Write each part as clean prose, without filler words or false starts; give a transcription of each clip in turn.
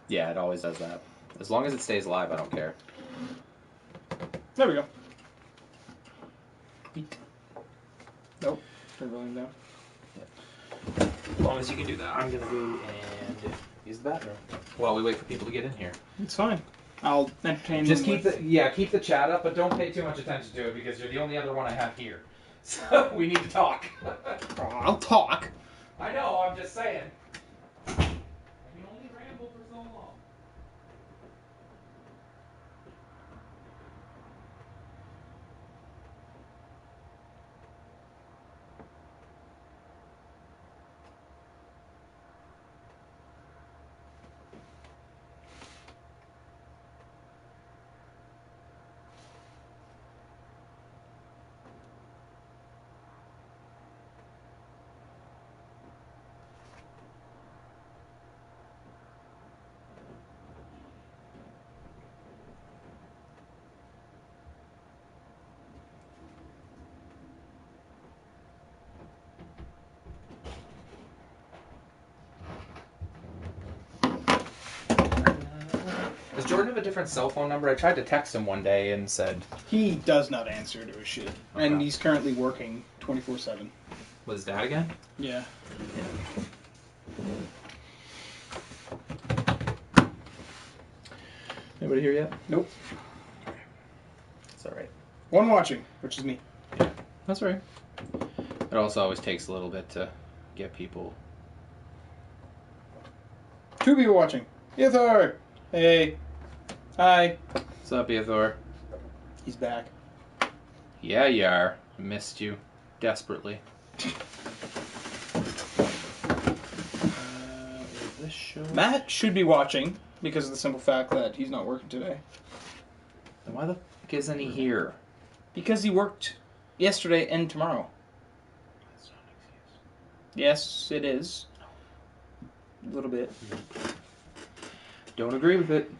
Yeah, it always does that. As long as it stays live, I don't care. There we go. Nope. Turn volume down. Yeah. As long as you can do that, I'm gonna go and use the bathroom while we wait for people to get in here. It's fine. I'll entertain Just them keep the chat up, but don't pay too much attention to it because you're the only other one I have here. So we need to talk. I'll talk. I know. I'm just saying. I can only ramble for so long. Does Jordan have a different cell phone number? I tried to text him one day and said... He does not answer to his shit. Okay. And he's currently working 24/7. Was his dad again? Yeah. Anybody here yet? Nope. It's alright. One watching, which is me. Yeah, that's right. It also always takes a little bit to get people... 2 people watching. Ithor! Hey. Hi. What's up, Ithor? He's back. Yeah, you are. I missed you. Desperately. This show... Matt should be watching, because of the simple fact that he's not working today. Then why the fuck isn't he here? Because he worked yesterday and tomorrow. That's not an excuse. Yes, it is. A little bit. Don't agree with it.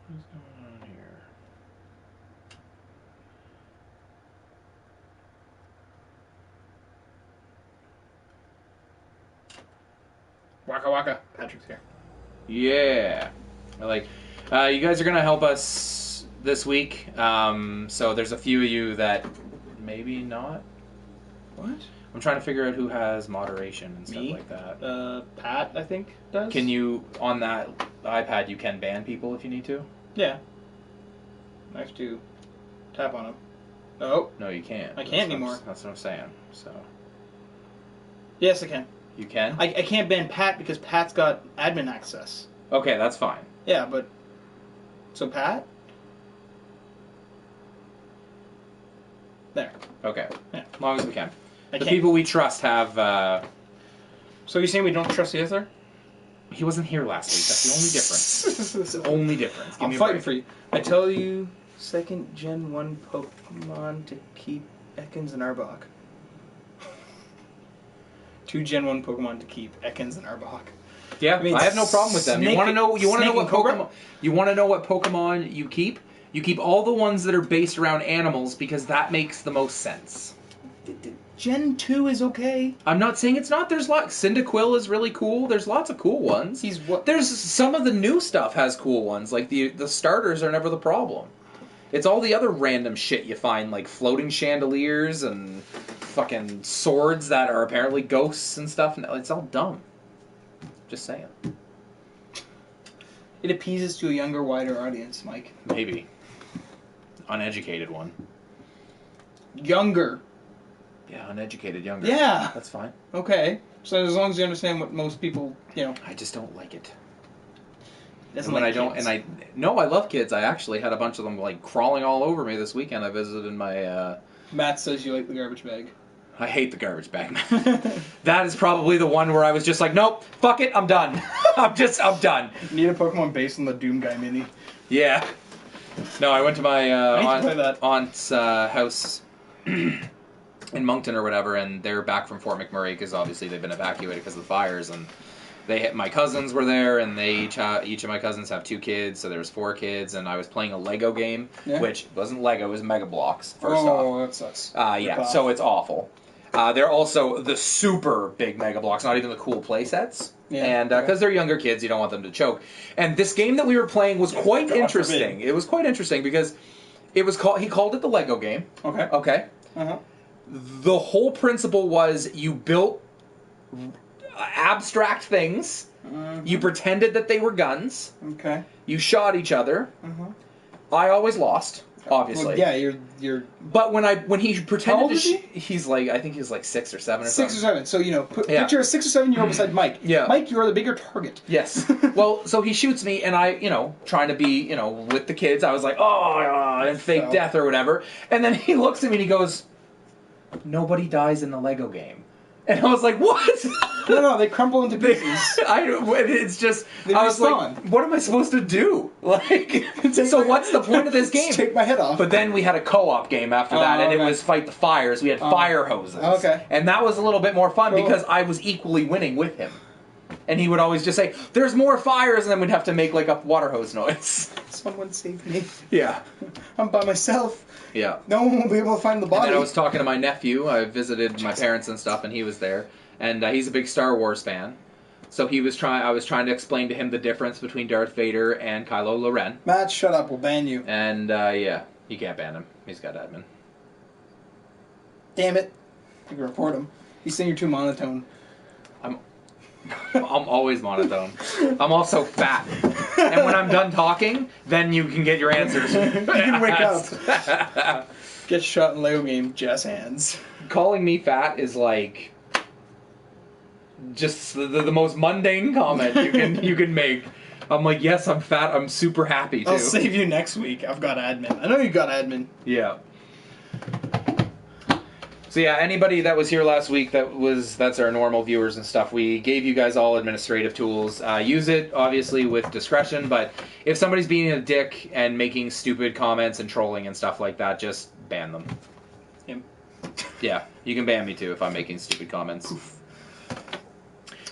What's going on here? Waka waka. Patrick's here. Yeah. Like, you guys are going to help us this week. So there's a few of you that maybe not. What? I'm trying to figure out who has moderation and stuff Me? like that. Pat, I think, does. Can you, on that iPad, you can ban people if you need to? Yeah. I have to tap on him. Oh. No, you can't. I can't anymore. That's what I'm saying. So. Yes, I can. You can? I can't ban Pat because Pat's got admin access. Okay, that's fine. Yeah, but... So Pat? There. Okay. Yeah. As long as we can. I The can't. people we trust have... So you're saying we don't trust the other? He wasn't here last week. That's the only difference. That's the only difference. Give I'm me a fighting break. for you. I tell you, 2nd Gen 1 Pokemon to keep Ekans and Arbok. 2 Gen 1 Pokemon to keep Ekans and Arbok. Yeah, I mean, I have no problem with them. You want to know? You want to know what Pokemon? You want to know what Pokemon you keep? You keep all the ones that are based around animals because that makes the most sense. Gen 2 is okay. I'm not saying it's not. There's lots. Cyndaquil is really cool. There's lots of cool ones. He's what? There's some of the new stuff has cool ones. Like the starters are never the problem. It's all the other random shit you find, like floating chandeliers and fucking swords that are apparently ghosts and stuff. And it's all dumb. Just saying. It appeases to a younger, wider audience, Mike. Maybe. Uneducated one. Younger. Yeah, uneducated younger. Yeah. That's fine. Okay. So as long as you understand what most people, I just don't like it. Doesn't And when like I don't, kids. I love kids. I actually had a bunch of them like crawling all over me this weekend. I visited my. Matt says you like the garbage bag. I hate the garbage bag, man. That is probably the one where I was just like, nope, fuck it, I'm done. I'm done. Need a Pokemon based on the Doom Guy mini. Yeah. No, I went to my I need to play that. aunt's house in Moncton or whatever, and they're back from Fort McMurray because obviously they've been evacuated because of the fires, and my cousins were there, and each of my cousins have 2 kids, so there's 4 kids, and I was playing a Lego game, which wasn't Lego, it was Mega Bloks, first off. Oh, that sucks. Yeah, so it's awful. They're also the super big Mega Bloks, not even the cool play sets. Yeah. And because they're younger kids, you don't want them to choke. And this game that we were playing was quite interesting. It was quite interesting because he called it the Lego game. Okay. Okay. Uh-huh. The whole principle was you built abstract things. Mm-hmm. You pretended that they were guns. Okay. You shot each other. Uh-huh. I always lost, obviously. Well, yeah, you're. But when he pretended How old is he? He's like, I think he's like 6 or 7 or 6 or something. 7. So, you know, picture a 6 or 7-year-old beside Mike. Yeah. Mike, you are the bigger target. Yes. Well, so he shoots me, and I, trying to be, with the kids, I was like, and fake death or whatever. And then he looks at me and he goes, nobody dies in the Lego game. And I was like, what? No, they crumble into pieces. It's just, They I was respawn. like, what am I supposed to do? Like, so what's the point of this game? Take my head off. But then we had a co-op game after that, and it was Fight the Fires. We had fire hoses. Okay. And that was a little bit more fun Cool. because I was equally winning with him. And he would always just say, there's more fires, and then we'd have to make like a water hose noise. Someone save me. Yeah. I'm by myself. Yeah. No one will be able to find the body. And then I was talking to my nephew. I visited my parents and stuff, and he was there. And he's a big Star Wars fan. So I was trying to explain to him the difference between Darth Vader and Kylo Ren. Matt, shut up. We'll ban you. And, yeah, you can't ban him. He's got admin. Damn it. You can report him. He's saying you're too monotone. I'm always monotone. I'm also fat. And when I'm done talking, then you can get your answers. You can wake up. Get shot in Lego game, jazz hands. Calling me fat is like just the most mundane comment you can make. I'm like, yes, I'm fat. I'm super happy too. I'll save you next week. I've got admin. I know you got admin. Yeah. So yeah, anybody that was here last week, that's our normal viewers and stuff. We gave you guys all administrative tools. Use it, obviously, with discretion, but if somebody's being a dick and making stupid comments and trolling and stuff like that, just ban them. Him. Yeah, you can ban me too if I'm making stupid comments.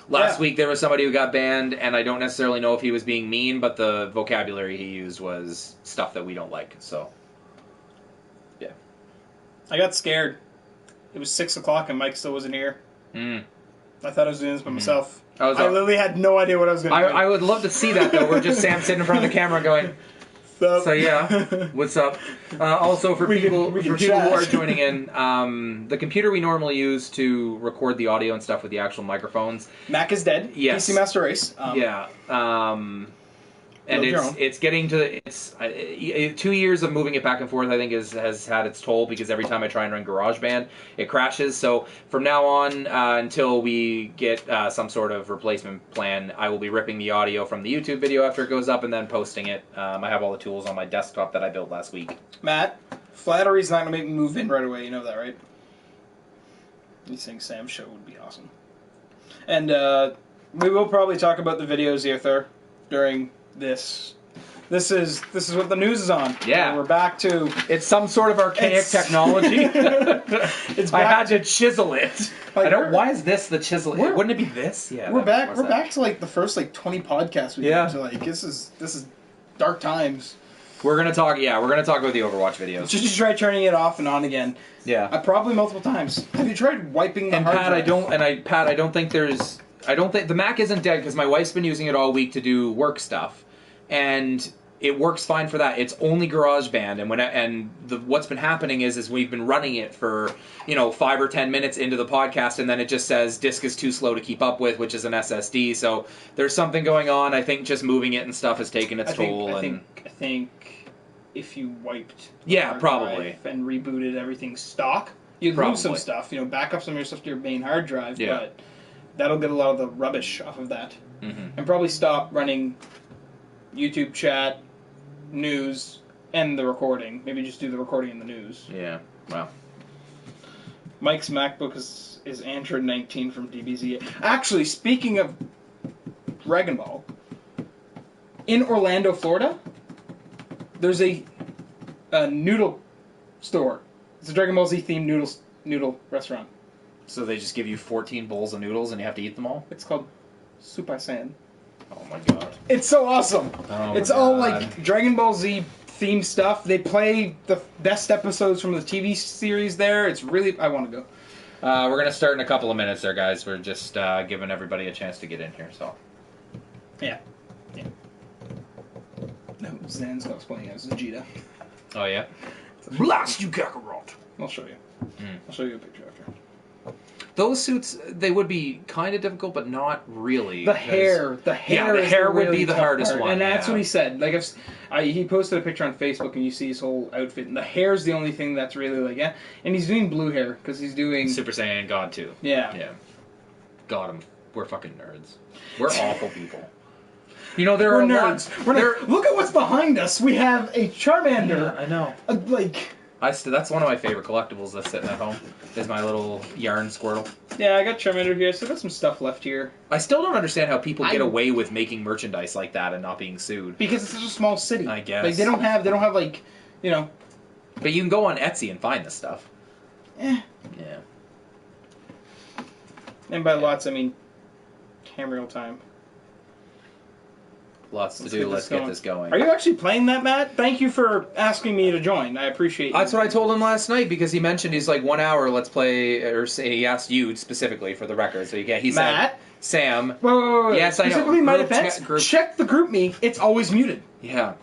Last week there was somebody who got banned, and I don't necessarily know if he was being mean, but the vocabulary he used was stuff that we don't like, so. Yeah. I got scared. It was 6 o'clock and Mike still wasn't here. Mm. I thought I was doing this by myself. I literally had no idea what I was going to do. I would love to see that, though. We're just Sam sitting in front of the camera going, so yeah, what's up? Also, for people who are joining in, the computer we normally use to record the audio and stuff with the actual microphones. Mac is dead. Yes. PC Master Race. Yeah. And it's getting to 2 years of moving it back and forth. I think has had its toll because every time I try and run GarageBand, it crashes. So from now on, until we get some sort of replacement plan, I will be ripping the audio from the YouTube video after it goes up and then posting it. I have all the tools on my desktop that I built last week. Matt, flattery's not going to make me move in right away. You know that, right? You think Sam's show would be awesome. And we will probably talk about the videos here during this. This is what the news is on. Yeah. We're back to... It's some sort of archaic technology. I had to chisel it. Like, why is this the chisel? Wouldn't it be this? Yeah. We're back to like the first 20 podcasts we did. So this is dark times. We're gonna talk about the Overwatch videos. Just try turning it off and on again. Yeah. Probably multiple times. Have you tried wiping the hard drive? I don't think the Mac isn't dead because my wife's been using it all week to do work stuff, and it works fine for that. It's only GarageBand, and what's been happening is we've been running it for 5 or 10 minutes into the podcast, and then it just says disk is too slow to keep up with, which is an SSD. So there's something going on. I think just moving it and stuff has taken its toll. I think if you wiped probably and rebooted everything stock, you'd lose some stuff. Back up some of your stuff to your main hard drive, but that'll get a lot of the rubbish off of that, and probably stop running YouTube chat, news, and the recording. Maybe just do the recording and the news. Yeah. Wow. Mike's MacBook is Android 19 from DBZ. Actually, speaking of Dragon Ball, in Orlando, Florida, there's a noodle store. It's a Dragon Ball Z themed noodle restaurant. So they just give you 14 bowls of noodles and you have to eat them all? It's called Super Saiyan. Oh my god. It's so awesome. Oh it's all like Dragon Ball Z themed stuff. They play the best episodes from the TV series there. It's really... I want to go. We're going to start in a couple of minutes there, guys. We're just giving everybody a chance to get in here, so. Yeah. No, Zan's not playing as Vegeta. Oh, yeah? Blast you, Kakarot! I'll show you. I'll show you a picture after. Those suits, they would be kind of difficult, but not really. The hair the hair would be the hardest one. And that's what he said. Like, he posted a picture on Facebook, and you see his whole outfit, and the hair's the only thing that's really like, yeah. And he's doing blue hair because he's doing Super Saiyan God 2. Yeah. Yeah. Got him. We're fucking nerds. We're awful people. You know, there are nerds. Look at what's behind us. We have a Charmander. Yeah, I know. That's one of my favorite collectibles that's sitting at home, is my little yarn Squirtle. Yeah, I got Charmander here. So I got some stuff left here. I still don't understand how people get away with making merchandise like that and not being sued. Because it's such a small city. I guess. Like, they don't have like, you know. But you can go on Etsy and find this stuff. Yeah. And by lots, I mean camera time. Lots to do. Let's get this going. Are you actually playing that, Matt? Thank you for asking me to join. I appreciate it. That's what I told him last night, because he mentioned he's like 1 hour, let's play, or say he asked you specifically for the record. So he Matt? said, Sam. Wait. Yes, I know. Specifically, my defense, check the group me. It's always muted. Yeah.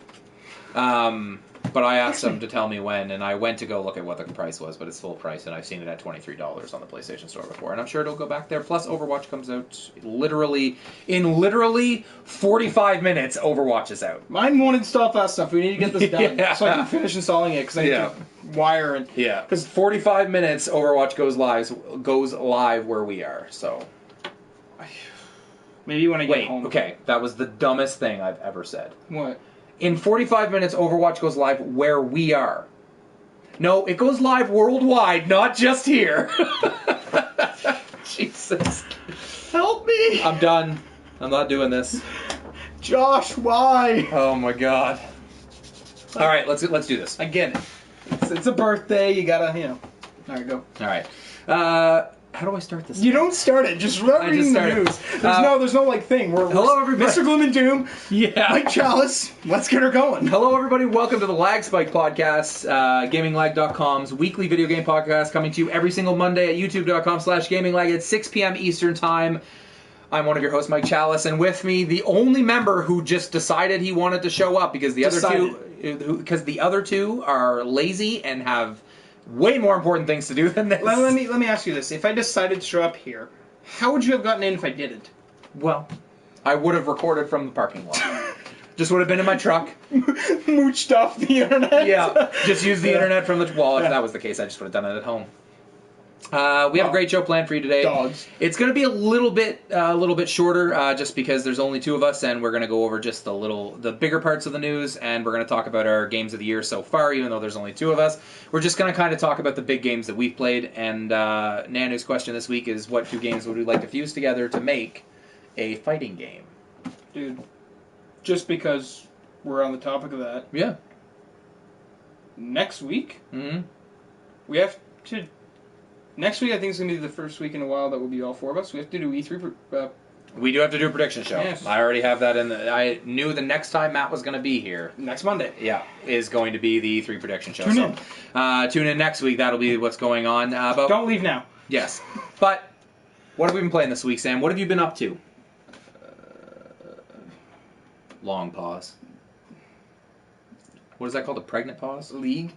But I asked him to tell me when, and I went to go look at what the price was, but it's full price, and I've seen it at $23 on the PlayStation Store before, and I'm sure it'll go back there. Plus, Overwatch comes out literally 45 minutes. Overwatch is out. Mine won't install fast enough. We need to get this done so I can finish installing it, because I need to wire and... Yeah, because 45 minutes, Overwatch goes live where we are, so... Maybe when I get home. Okay, that was the dumbest thing I've ever said. What? In 45 minutes, Overwatch goes live where we are. No, it goes live worldwide, not just here. Jesus. Help me! I'm done. I'm not doing this. Josh, why? Oh my god. Alright, let's do this. I get it. It's a birthday, you gotta, Alright, go. Alright. How do I start this? You don't start it. Just start reading the news. There's no thing. Hello, everybody. Mr. Gloom and Doom. Yeah. Mike Chalice. Let's get her going. Hello, everybody. Welcome to the LAGSpike podcast, GamingLag.com's weekly video game podcast, coming to you every single Monday at YouTube.com/GamingLag at 6 p.m. Eastern Time. I'm one of your hosts, Mike Chalice, and with me, the only member who just decided he wanted to show up because the other two are lazy and have way more important things to do than this. Let me ask you this. If I decided to show up here, how would you have gotten in if I didn't? Well, I would have recorded from the parking lot. Just would have been in my truck. Mooched off the internet? Yeah, just use the internet from the... Well, if that was the case, I just would have done it at home. We have a great show planned for you today. Dogs. It's going to be a little bit shorter, just because there's only two of us, and we're going to go over just the bigger parts of the news, and we're going to talk about our games of the year so far, even though there's only two of us. We're just going to kind of talk about the big games that we've played, and Nanu's question this week is, what two games would we like to fuse together to make a fighting game? Dude, just because we're on the topic of that. Yeah. Next week, we have to... Next week, I think it's going to be the first week in a while that will be all four of us. We have to do E3. We do have to do a prediction show. Yes. I already have that in the... I knew the next time Matt was going to be here. Next Monday. Yeah, is going to be the E3 prediction show. Tune in. Tune in next week. That'll be what's going on. Don't leave now. Yes. But what have we been playing this week, Sam? What have you been up to? Long pause. What is that called? A pregnant pause? League.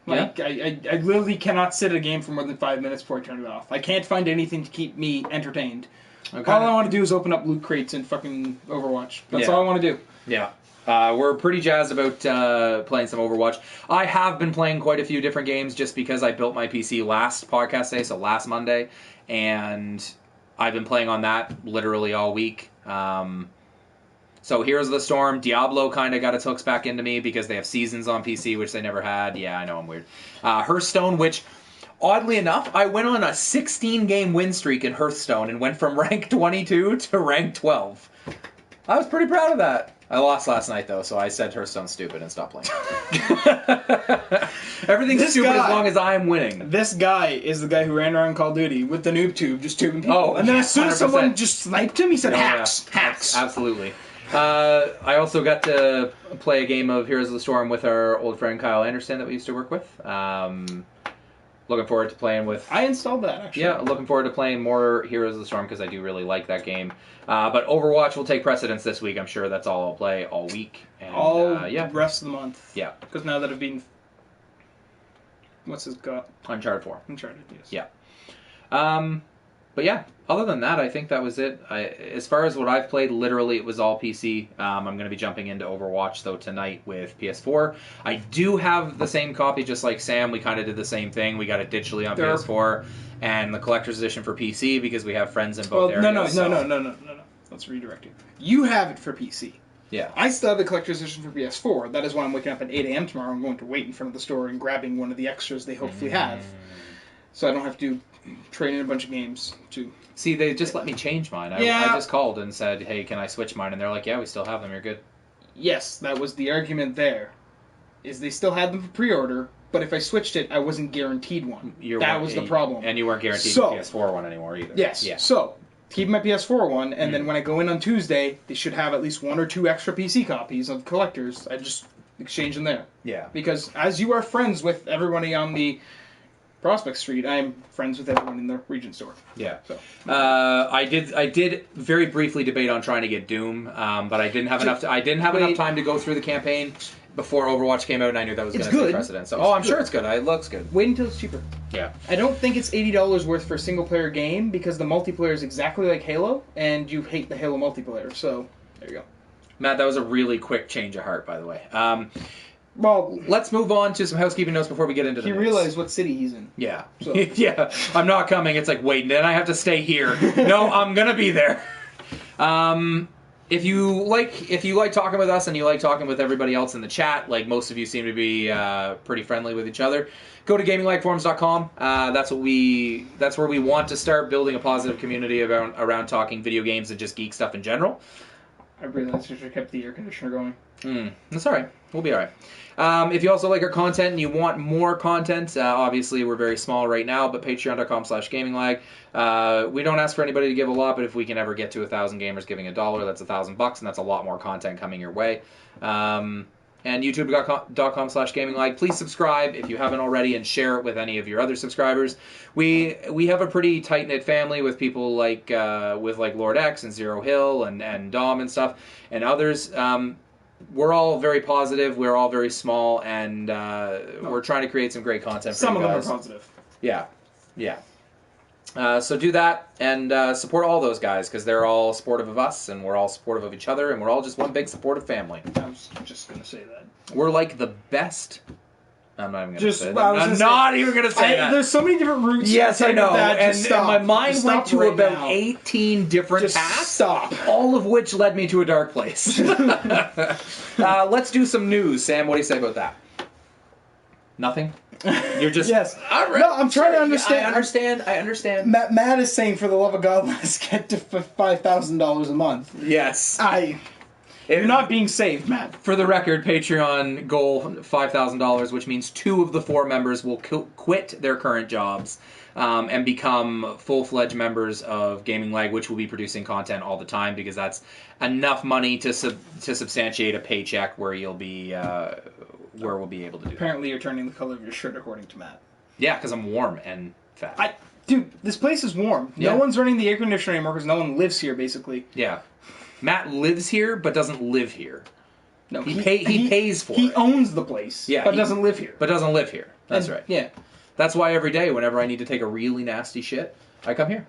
Yeah. Like, I literally cannot sit at a game for more than 5 minutes before I turn it off. I can't find anything to keep me entertained. Okay. All I want to do is open up loot crates and fucking Overwatch. That's all I want to do. Yeah. We're pretty jazzed about playing some Overwatch. I have been playing quite a few different games just because I built my PC last podcast day, so last Monday, and I've been playing on that literally all week. So Heroes of the Storm, Diablo kind of got its hooks back into me because they have seasons on PC, which they never had. Yeah, I know, I'm weird. Hearthstone, which, oddly enough, I went on a 16-game win streak in Hearthstone and went from rank 22 to rank 12. I was pretty proud of that. I lost last night, though, so I said Hearthstone's stupid and stopped playing. Everything's stupid as long as I'm winning. This guy is the guy who ran around Call of Duty with the noob tube, just tubing people. Oh, and then as soon as 100%. someone just sniped him, he said, hacks, Yeah. hacks. Absolutely. I also got to play a game of Heroes of the Storm with our old friend Kyle Anderson that we used to work with. Looking forward to playing with... I installed that, actually. Yeah, looking forward to playing more Heroes of the Storm because I do really like that game. But Overwatch will take precedence this week. I'm sure that's all I'll play all week. And, the rest of the month. Yeah. Because now that I've been... What's his got? Uncharted 4. Uncharted, yes. Yeah. But yeah, other than that, I think that was it. As far as what I've played, literally it was all PC. I'm going to be jumping into Overwatch, though, tonight with PS4. I do have the same copy, just like Sam. We kind of did the same thing. We got it digitally on PS4 and the collector's edition for PC because we have friends in both areas. No. Let's redirect you. You have it for PC. Yeah. I still have the collector's edition for PS4. That is why I'm waking up at 8 a.m. tomorrow and going to wait in front of the store and grabbing one of the extras they hopefully have. So I don't have to trade in a bunch of games to... See, they just let me change mine. I just called and said, hey, can I switch mine? And they're like, yeah, we still have them. You're good. Yes, that was the argument there. Is they still had them for pre-order, but if I switched it, I wasn't guaranteed one. That was the problem. And you weren't guaranteed the PS4 one anymore either. Yes. Yeah. So, keep my PS4 one, and then when I go in on Tuesday, they should have at least 1 or 2 extra PC copies of collectors. I just exchange them there. Yeah. Because as you are friends with everybody on the Prospect Street, I'm friends with everyone in the Regent store. Yeah. So I did very briefly debate on trying to get Doom, but I didn't have enough time to go through the campaign before Overwatch came out, and I knew that was going to take precedence. So, I'm sure it's good. It looks good. Wait until it's cheaper. Yeah. I don't think it's $80 worth for a single player game because the multiplayer is exactly like Halo, and you hate the Halo multiplayer. So there you go. Matt, that was a really quick change of heart, by the way. Well, let's move on to some housekeeping notes before we get into the news. He realized what city he's in. Yeah. So. Yeah. I'm not coming. It's like, wait, then I have to stay here. No, I'm going to be there. If you like talking with us and you like talking with everybody else in the chat, like most of you seem to be pretty friendly with each other, go to gaminglikeforums.com. That's where we want to start building a positive community around talking video games and just geek stuff in general. I realized I should have kept the air conditioner going. That's all right. We'll be all right. If you also like our content and you want more content, obviously we're very small right now, but patreon.com/gaminglag. We don't ask for anybody to give a lot, but if we can ever get to 1,000 gamers giving $1, that's $1,000, and that's a lot more content coming your way. And youtube.com/gaminglag. Please subscribe if you haven't already and share it with any of your other subscribers. We have a pretty tight-knit family with people like Lord X and Zero Hill and Dom and stuff and others. We're all very positive. We're all very small, and we're trying to create some great content for you guys. Some of them are positive. Yeah. So do that and support all those guys because they're all supportive of us, and we're all supportive of each other, and we're all just one big supportive family. I was just going to say that. We're like the best. I'm not even going to say that. I'm not even going to say that. There's so many different routes. Yes, I know. And my mind just went to right about now. 18 different paths. Stop. All of which led me to a dark place. Let's do some news. Sam, what do you say about that? Nothing? You're just... Yes. All right. No, I'm trying to understand. I understand. Matt is saying, for the love of God, let's get to $5,000 a month. Yes. You're not being saved, Matt. For the record, Patreon goal $5,000, which means 2 of the 4 members will quit their current jobs and become full-fledged members of Gaming Lag, which will be producing content all the time because that's enough money to substantiate a paycheck where you'll be where we'll be able to do. Apparently, you're turning the color of your shirt according to Matt. Yeah, because I'm warm and fat. Dude, this place is warm. Yeah. No one's running the air conditioner anymore because no one lives here, basically. Yeah. Matt lives here, but doesn't live here. No, he pays for it. He owns the place, but doesn't live here. But doesn't live here. That's right. Yeah. That's why every day, whenever I need to take a really nasty shit, I come here.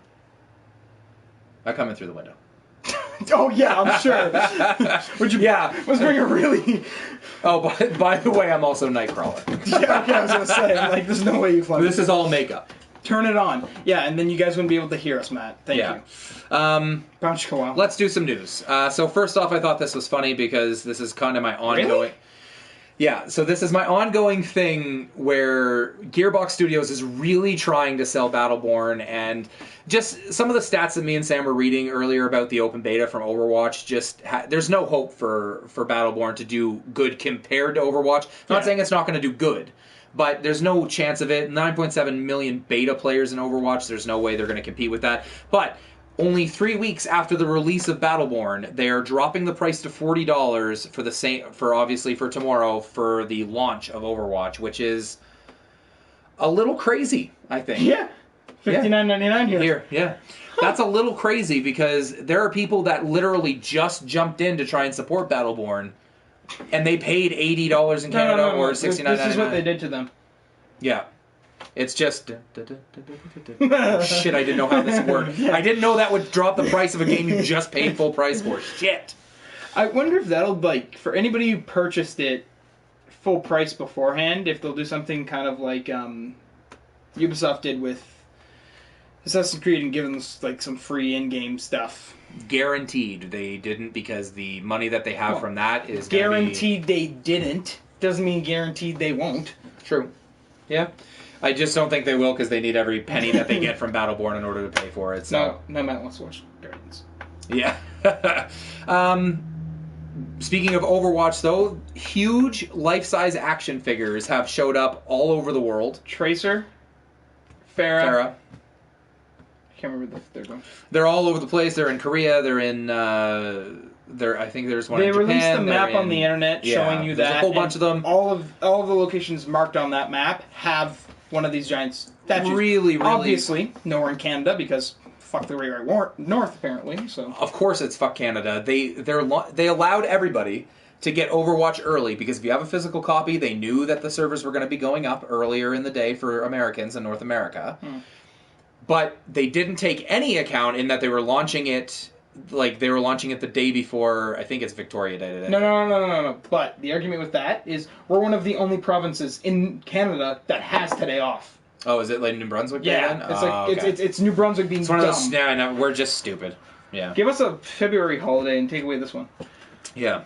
I come in through the window. Oh, yeah, I'm sure. Was bring a really... Oh, by the way, I'm also Nightcrawler. Yeah, okay, I was going to say, there's no way you fly. This is all makeup. Turn it on. Yeah, and then you guys wouldn't be able to hear us, Matt. Thank you. Let's do some news. So first off, I thought this was funny because this is kind of my ongoing... Really? Yeah, so this is my ongoing thing where Gearbox Studios is really trying to sell Battleborn, and just some of the stats that me and Sam were reading earlier about the open beta from Overwatch, there's no hope for Battleborn to do good compared to Overwatch. I'm not saying it's not going to do good, but there's no chance of it. 9.7 million beta players in Overwatch, there's no way they're going to compete with that. But only 3 weeks after the release of Battleborn, they are dropping the price to $40 for tomorrow for the launch of Overwatch, which is a little crazy, I think. Yeah. $59.99 here. Here, yeah. That's a little crazy because there are people that literally just jumped in to try and support Battleborn, and they paid $80 in Canada or $69.99. This is what they did to them. Yeah. It's just... Shit, I didn't know how this worked. I didn't know that would drop the price of a game you just paid full price for. Shit. I wonder if that'll, like, for anybody who purchased it full price beforehand, if they'll do something kind of like Ubisoft did with Assassin's Creed and give them, like, some free in-game stuff. Guaranteed they didn't, because the money that they have from that is guaranteed they didn't. Doesn't mean guaranteed they won't. True. Yeah. I just don't think they will, because they need every penny that they get from Battleborn in order to pay for it. So. No, Matt wants to watch Guardians. Yeah. Speaking of Overwatch, though, huge life-size action figures have showed up all over the world. Tracer, Pharah. I can't remember the third one. They're all over the place. They're in Korea. They're in. I think there's one in Japan. They released a map on the internet showing you that. There's a whole bunch of them. All of the locations marked on that map have one of these giant statues. Really. Obviously, nowhere in Canada because fuck the Great North apparently. So of course it's fuck Canada. They allowed everybody to get Overwatch early, because if you have a physical copy, they knew that the servers were going to be going up earlier in the day for Americans in North America. But they didn't take any account in that they were launching it, like they were launching it the day before. I think it's Victoria Day today. No. But the argument with that is we're one of the only provinces in Canada that has today off. Oh, is it like New Brunswick Day Yeah, then? it's like it's New Brunswick being dumb. One of those. Yeah, no, we're just stupid. Yeah. Give us a February holiday and take away this one. Yeah.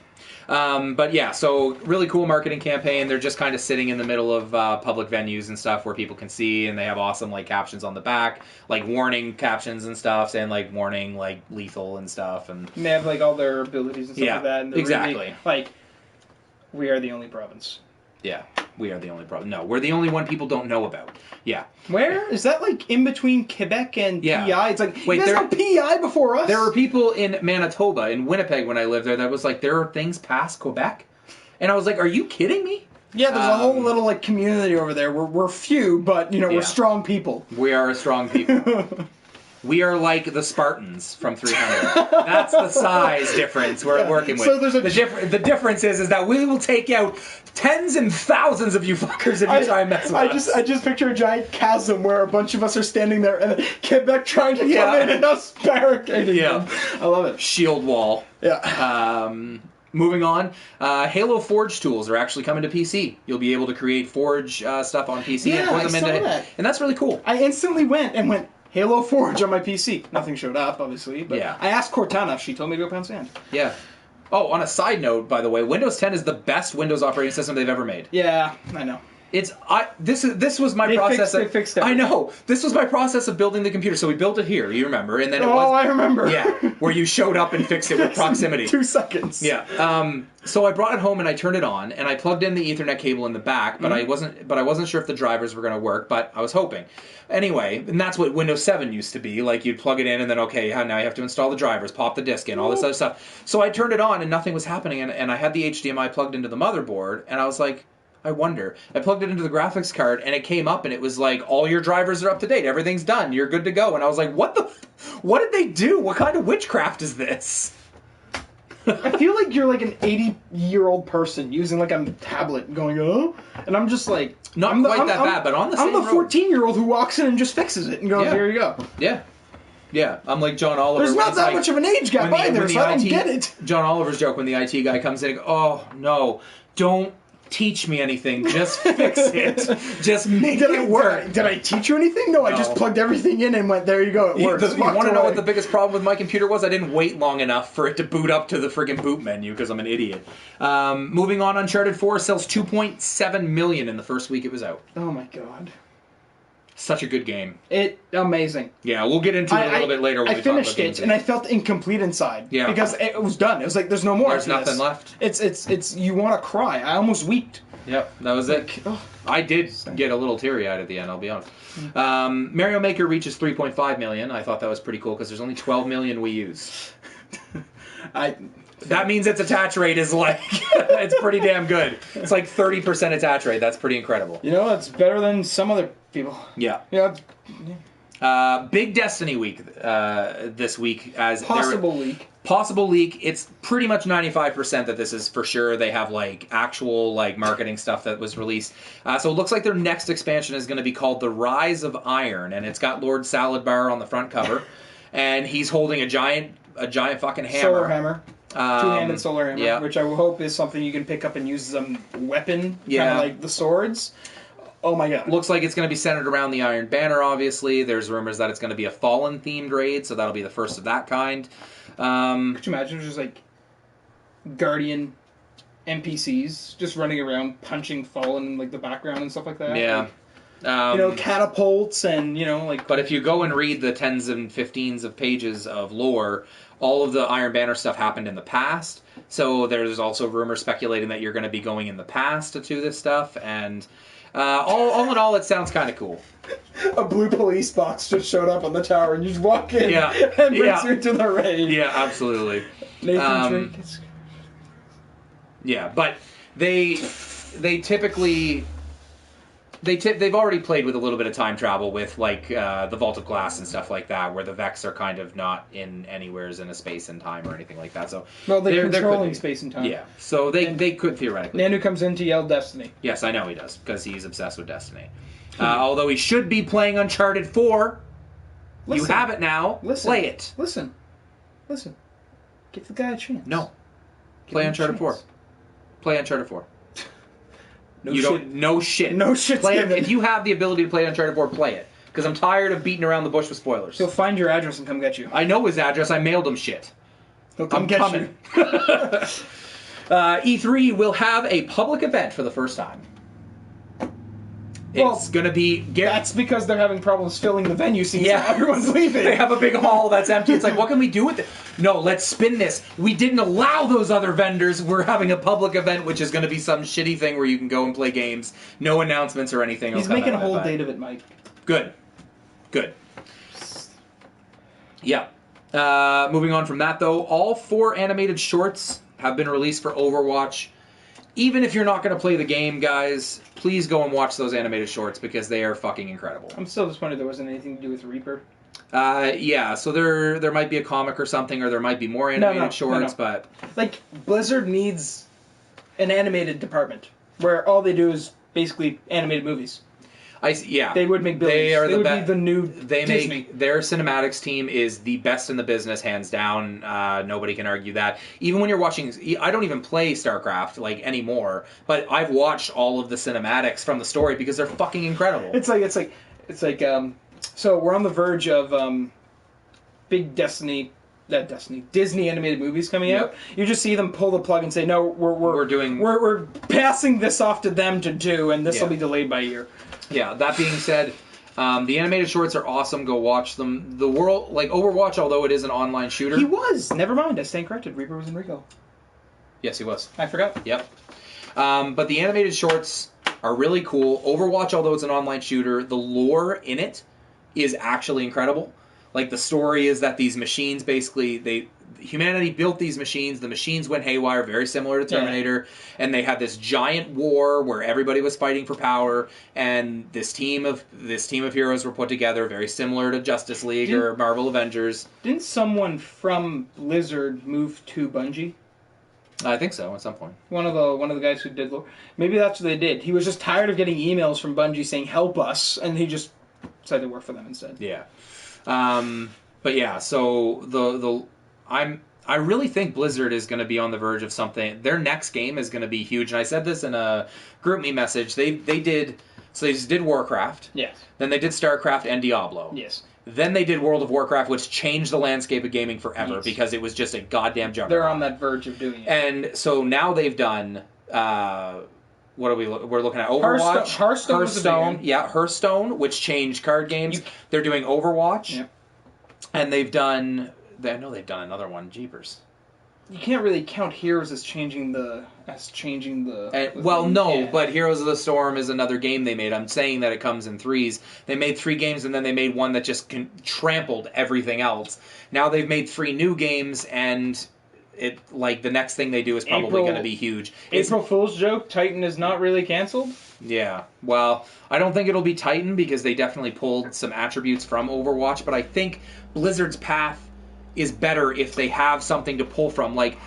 But yeah, so really cool marketing campaign. They're just kind of sitting in the middle of public venues and stuff where people can see, and they have awesome like captions on the back, like warning captions and stuff, saying like warning, like lethal and stuff, and they have like all their abilities and stuff like that. And exactly. Really, like, we are the only province. Yeah, we are the only province. No, we're the only one people don't know about. Yeah. Where? Is that like in between Quebec and PEI? It's like, wait, there's no PEI before us? There were people in Manitoba, in Winnipeg when I lived there, that was like, there are things past Quebec? And I was like, are you kidding me? Yeah, there's a whole little like community over there. We're few, but you know, we're strong people. We are a strong people. We are like the Spartans from 300. That's the size difference we're working with. So there's the difference is that we will take out tens and thousands of you fuckers if you try and mess with us. I just picture a giant chasm where a bunch of us are standing there and Quebec trying to come in and us barricading them. I love it. Shield wall. Yeah. Moving on, Halo Forge tools are actually coming to PC. You'll be able to create Forge stuff on PC and put them into that. And that's really cool. I instantly went Halo Forge on my PC. Nothing showed up, obviously, but I asked Cortana. She told me to go pound sand. Yeah. Oh, on a side note, by the way, Windows 10 is the best Windows operating system they've ever made. Yeah, I know. This was my process. They fixed it. I know. This was my process of building the computer. So we built it here, you remember, and then I remember. Yeah, where you showed up and fixed it with proximity. 2 seconds. Yeah. So I brought it home and I turned it on and I plugged in the Ethernet cable in the back, but I wasn't sure if the drivers were going to work, but I was hoping. Anyway, and that's what Windows 7 used to be. Like, you'd plug it in and then, now you have to install the drivers, pop the disk in, all this other stuff. So I turned it on and nothing was happening, and I had the HDMI plugged into the motherboard, and I was like, I wonder. I plugged it into the graphics card, and it came up, and it was like, all your drivers are up to date, everything's done, you're good to go. And I was like, what did they do? What kind of witchcraft is this? I feel like you're like an 80-year-old person using like a tablet going, oh? And I'm just like... Not quite that bad, but on the same I'm the 14-year-old who walks in and just fixes it and goes, here you go. Yeah. Yeah, I'm like John Oliver. There's not that much of an age gap either, so I don't get it. John Oliver's joke when the IT guy comes in and goes, oh, no, don't teach me anything, just fix it. Just make it work. Did I teach you anything? No, I just plugged everything in and went, there you go, it works. You want to know what the biggest problem with my computer was? I didn't wait long enough for it to boot up to the friggin' boot menu because I'm an idiot. Moving on, Uncharted 4 sells 2.7 million in the first week it was out. Oh my god. Such a good game. Amazing. Yeah, we'll get into it a little bit later when we talk about finished it, and I felt incomplete inside. Yeah. Because it was done. It was like, there's no more. There's nothing left. It's you want to cry. I almost weeped. Yep, that was it. I did get a little teary-eyed at the end, I'll be honest. Mario Maker reaches 3.5 million. I thought that was pretty cool, because there's only 12 million Wii U's. That means its attach rate is like, it's pretty damn good. It's like 30% attach rate. That's pretty incredible. You know, it's better than some other people. Yeah. Yeah. Big Destiny week this week. Possible leak. Possible leak. It's pretty much 95% that this is for sure. They have like actual like marketing stuff that was released. So it looks like their next expansion is going to be called The Rise of Iron, and it's got Lord Salad Bar on the front cover, and he's holding a giant fucking hammer. Solar hammer. Two-handed solar hammer, which I hope is something you can pick up and use as a weapon, kind of like the swords. Oh my god. Looks like it's going to be centered around the Iron Banner, obviously. There's rumors that it's going to be a Fallen-themed raid, so that'll be the first of that kind. Could you imagine just like Guardian NPCs just running around punching Fallen in like the background and stuff like that? Yeah. Like, catapults and, like... But if you go and read the 10s and 15s of pages of lore, all of the Iron Banner stuff happened in the past. So there's also rumors speculating that you're going to be going in the past to this stuff. And all in all, it sounds kind of cool. A blue police box just showed up on the tower and you just walk in and brings you to the raid. Yeah, absolutely. Nathan Drake is... Yeah, but they typically... They've already played with a little bit of time travel with like the Vault of Glass and stuff like that, where the Vex are kind of not in anywheres in a space and time or anything like that. So they're controlling space and time. Yeah, so they could theoretically. Nandu comes in to yell Destiny. Yes, I know he does because he's obsessed with Destiny. Although he should be playing Uncharted 4. You have it now. Play it. Listen. Give the guy a chance. No. Play Uncharted 4. Play Uncharted 4. No shit. No shit. No shit. If you have the ability to play Uncharted 4, play it. Because I'm tired of beating around the bush with spoilers. He'll find your address and come get you. I know his address. I mailed him shit. He'll come get coming. you. E3 will have a public event for the first time. It's going to be... That's because they're having problems filling the venue since everyone's leaving. They have a big hall that's empty. It's like, what can we do with it? No, let's spin this. We didn't allow those other vendors. We're having a public event, which is going to be some shitty thing where you can go and play games. No announcements or anything. He's making a whole date of it, Mike. Good. Yeah. Moving on from that, though, all 4 animated shorts have been released for Overwatch. Even if you're not going to play the game, guys, please go and watch those animated shorts because they are fucking incredible. I'm still disappointed there wasn't anything to do with Reaper. Yeah, so there might be a comic or something, or there might be more animated shorts, but... Like, Blizzard needs an animated department where all they do is basically animated movies. They would make billions. They would be the new Disney. Their cinematics team is the best in the business, hands down. Nobody can argue that. Even when you're watching... I don't even play StarCraft, like, anymore, but I've watched all of the cinematics from the story because they're fucking incredible. It's like... So we're on the verge of big Disney animated movies coming out. You just see them pull the plug and say, "No, we're passing this off to them to do, and this will be delayed by a year." Yeah. That being said, the animated shorts are awesome. Go watch them. The world, like Overwatch, although it is an online shooter, he was. Never mind. I stand corrected. Reaper was in Rico. Yes, he was. I forgot. Yep. But the animated shorts are really cool. Overwatch, although it's an online shooter, the lore in it is actually incredible. Like, the story is that these machines, basically, humanity built these machines, the machines went haywire, very similar to Terminator, and they had this giant war where everybody was fighting for power, and this team of heroes were put together, very similar to Justice League or Marvel Avengers. Didn't someone from Blizzard move to Bungie? I think so, at some point. One of the guys who did lore. Maybe that's what they did. He was just tired of getting emails from Bungie saying, "Help us," and he just decided to work for them instead. Yeah. But yeah, so I really think Blizzard is going to be on the verge of something. Their next game is going to be huge, and I said this in a GroupMe message. They did Warcraft. Yes. Then they did StarCraft and Diablo. Yes. Then they did World of Warcraft, which changed the landscape of gaming forever because it was just a goddamn juggernaut. They're on that verge of doing it. And so now they've done. What are we're looking at? Overwatch, Hearthstone. Yeah, Hearthstone, which changed card games. They're doing Overwatch, and they've done. I know they've done another one. Jeepers. you can't really count Heroes as changing the Well, no, Yeah. but Heroes of the Storm is another game they made. I'm saying that it comes in threes. They made 3 games, and then they made one that just trampled everything else. Now they've made 3 new games, and the next thing they do is probably going to be huge. April Fool's joke, Titan is not really canceled? Yeah, well, I don't think it'll be Titan because they definitely pulled some attributes from Overwatch, but I think Blizzard's path is better if they have something to pull from. Like,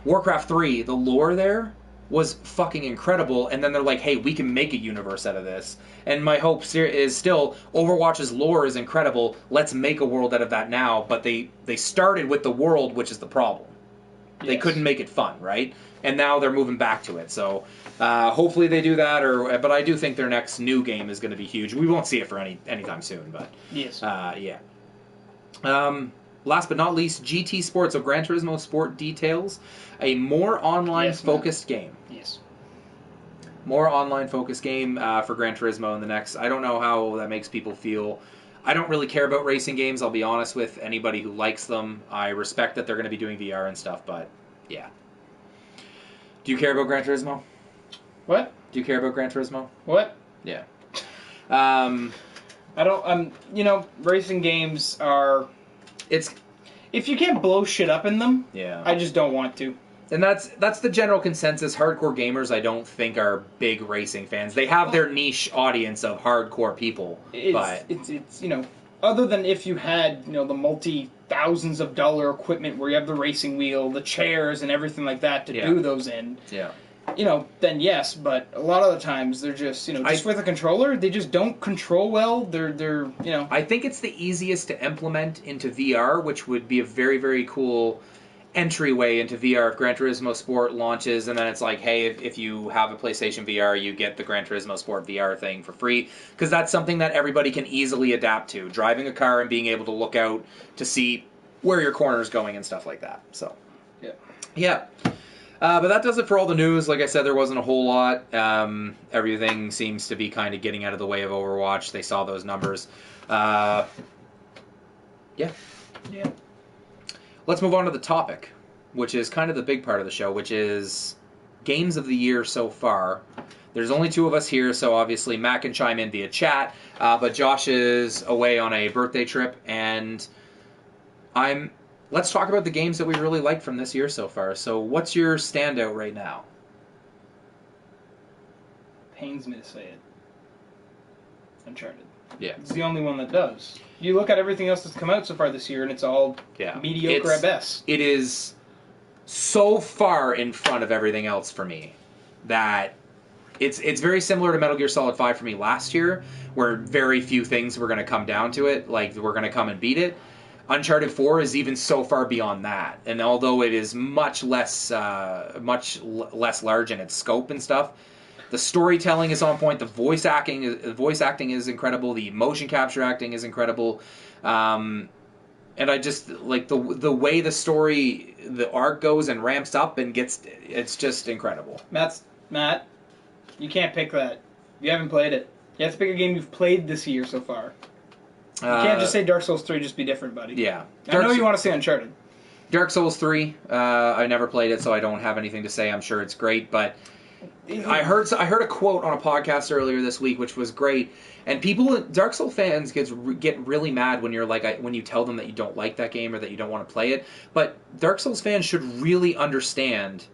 Warcraft 3, the lore there was fucking incredible, and then they're like, hey, we can make a universe out of this. And my hope is still, Overwatch's lore is incredible, let's make a world out of that now, but they started with the world, which is the problem. They couldn't make it fun, right? And now they're moving back to it, so hopefully they do that, but I do think their next new game is going to be huge. We won't see it for anytime soon, but yes. Yeah. Last but not least, GT Sports, so Gran Turismo Sport Details, a more online-focused game. Yes. More online-focused game for Gran Turismo in the next... I don't know how that makes people feel. I don't really care about racing games, I'll be honest with anybody who likes them. I respect that they're going to be doing VR and stuff, but yeah. Do you care about Gran Turismo? What? Do you care about Gran Turismo? What? Yeah. I don't... racing games are... It's... If you can't blow shit up in them, yeah. I just don't want to. And that's the general consensus. Hardcore gamers, I don't think, are big racing fans. They have their niche audience of hardcore people, but it's other than if you had the multi-thousands of dollar equipment where you have the racing wheel, the chairs, and everything like that to do those in. Yeah. Then yes, but a lot of the times they're just with a controller, they just don't control well. They're I think it's the easiest to implement into VR, which would be a very, very cool entryway into VR if Gran Turismo Sport launches, and then it's like, hey, if you have a PlayStation VR, you get the Gran Turismo Sport VR thing for free, because that's something that everybody can easily adapt to. Driving a car and being able to look out to see where your corner's going and stuff like that. So, yeah. But that does it for all the news. Like I said, there wasn't a whole lot. Everything seems to be kind of getting out of the way of Overwatch. They saw those numbers. Yeah. Let's move on to the topic, which is kind of the big part of the show, which is games of the year so far. There's only 2 of us here, so obviously Matt can chime in via chat, but Josh is away on a birthday trip, and let's talk about the games that we really liked from this year so far. So what's your standout right now? Pains me to say it. Uncharted. Yeah. It's the only one that does. You look at everything else that's come out so far this year, and it's all mediocre at best. It is so far in front of everything else for me that it's very similar to Metal Gear Solid 5 for me last year, where very few things were going to come down to it, like we're going to come and beat it. Uncharted 4 is even so far beyond that, and although it is much less large in its scope and stuff, the storytelling is on point. The voice acting is incredible. The motion capture acting is incredible, and I just like the way the story, the arc goes and ramps up and it's just incredible. Matt, you can't pick that. You haven't played it. You have to pick a game you've played this year so far. You can't just say Dark Souls 3, just be different, buddy. Yeah. I know you want to say Uncharted. Dark Souls 3, I never played it, so I don't have anything to say. I'm sure it's great, but I heard a quote on a podcast earlier this week, which was great. And Dark Souls fans get really mad when when you tell them that you don't like that game or that you don't want to play it. But Dark Souls fans should really understand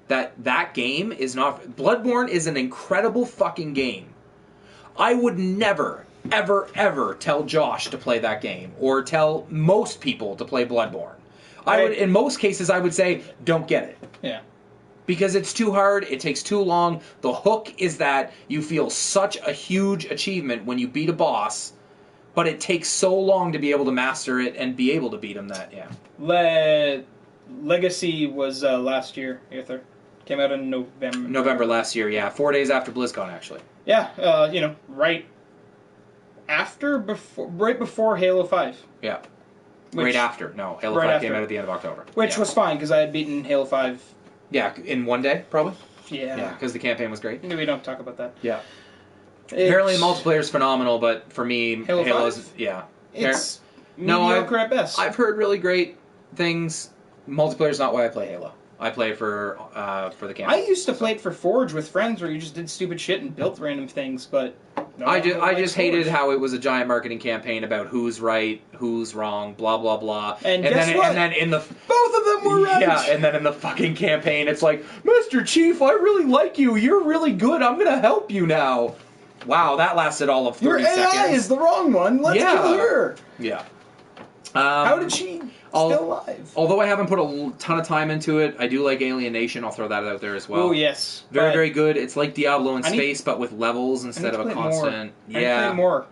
that game is not... Bloodborne is an incredible fucking game. I would never, ever, ever tell Josh to play that game or tell most people to play Bloodborne. In most cases, I would say, don't get it. Yeah. Because it's too hard, it takes too long. The hook is that you feel such a huge achievement when you beat a boss, but it takes so long to be able to master it and be able to beat him that, yeah. Legacy was last year, Aether. Came out in November. November last year, yeah. 4 days after BlizzCon, actually. Yeah, right before Halo 5. Yeah. Halo 5 came out at the end of October. Which was fine, because I had beaten Halo 5. Yeah, in one day, probably? Yeah. Yeah, because the campaign was great. We don't talk about that. Yeah. Apparently the multiplayer is phenomenal, but for me, Halo's... 5? Yeah. It's mediocre at best. I've heard really great things. Multiplayer's not why I play Halo. I play it for the campaign. I used to play it for Forge with friends where you just did stupid shit and built random things, but... I just hated how it was a giant marketing campaign about who's right, who's wrong, blah, blah, blah. And guess what? And then in the... Both of them were right! Yeah, and then in the fucking campaign, it's like, Mr. Chief, I really like you. You're really good. I'm going to help you now. Wow, that lasted all of 30 seconds. Your AI is the wrong one. Let's kill her. Yeah. How did she still alive? Although I haven't put a ton of time into it, I do like Alienation. I'll throw that out there as well. Oh, yes. Very, very good. It's like Diablo in space, but with levels instead of a constant. Yeah. More.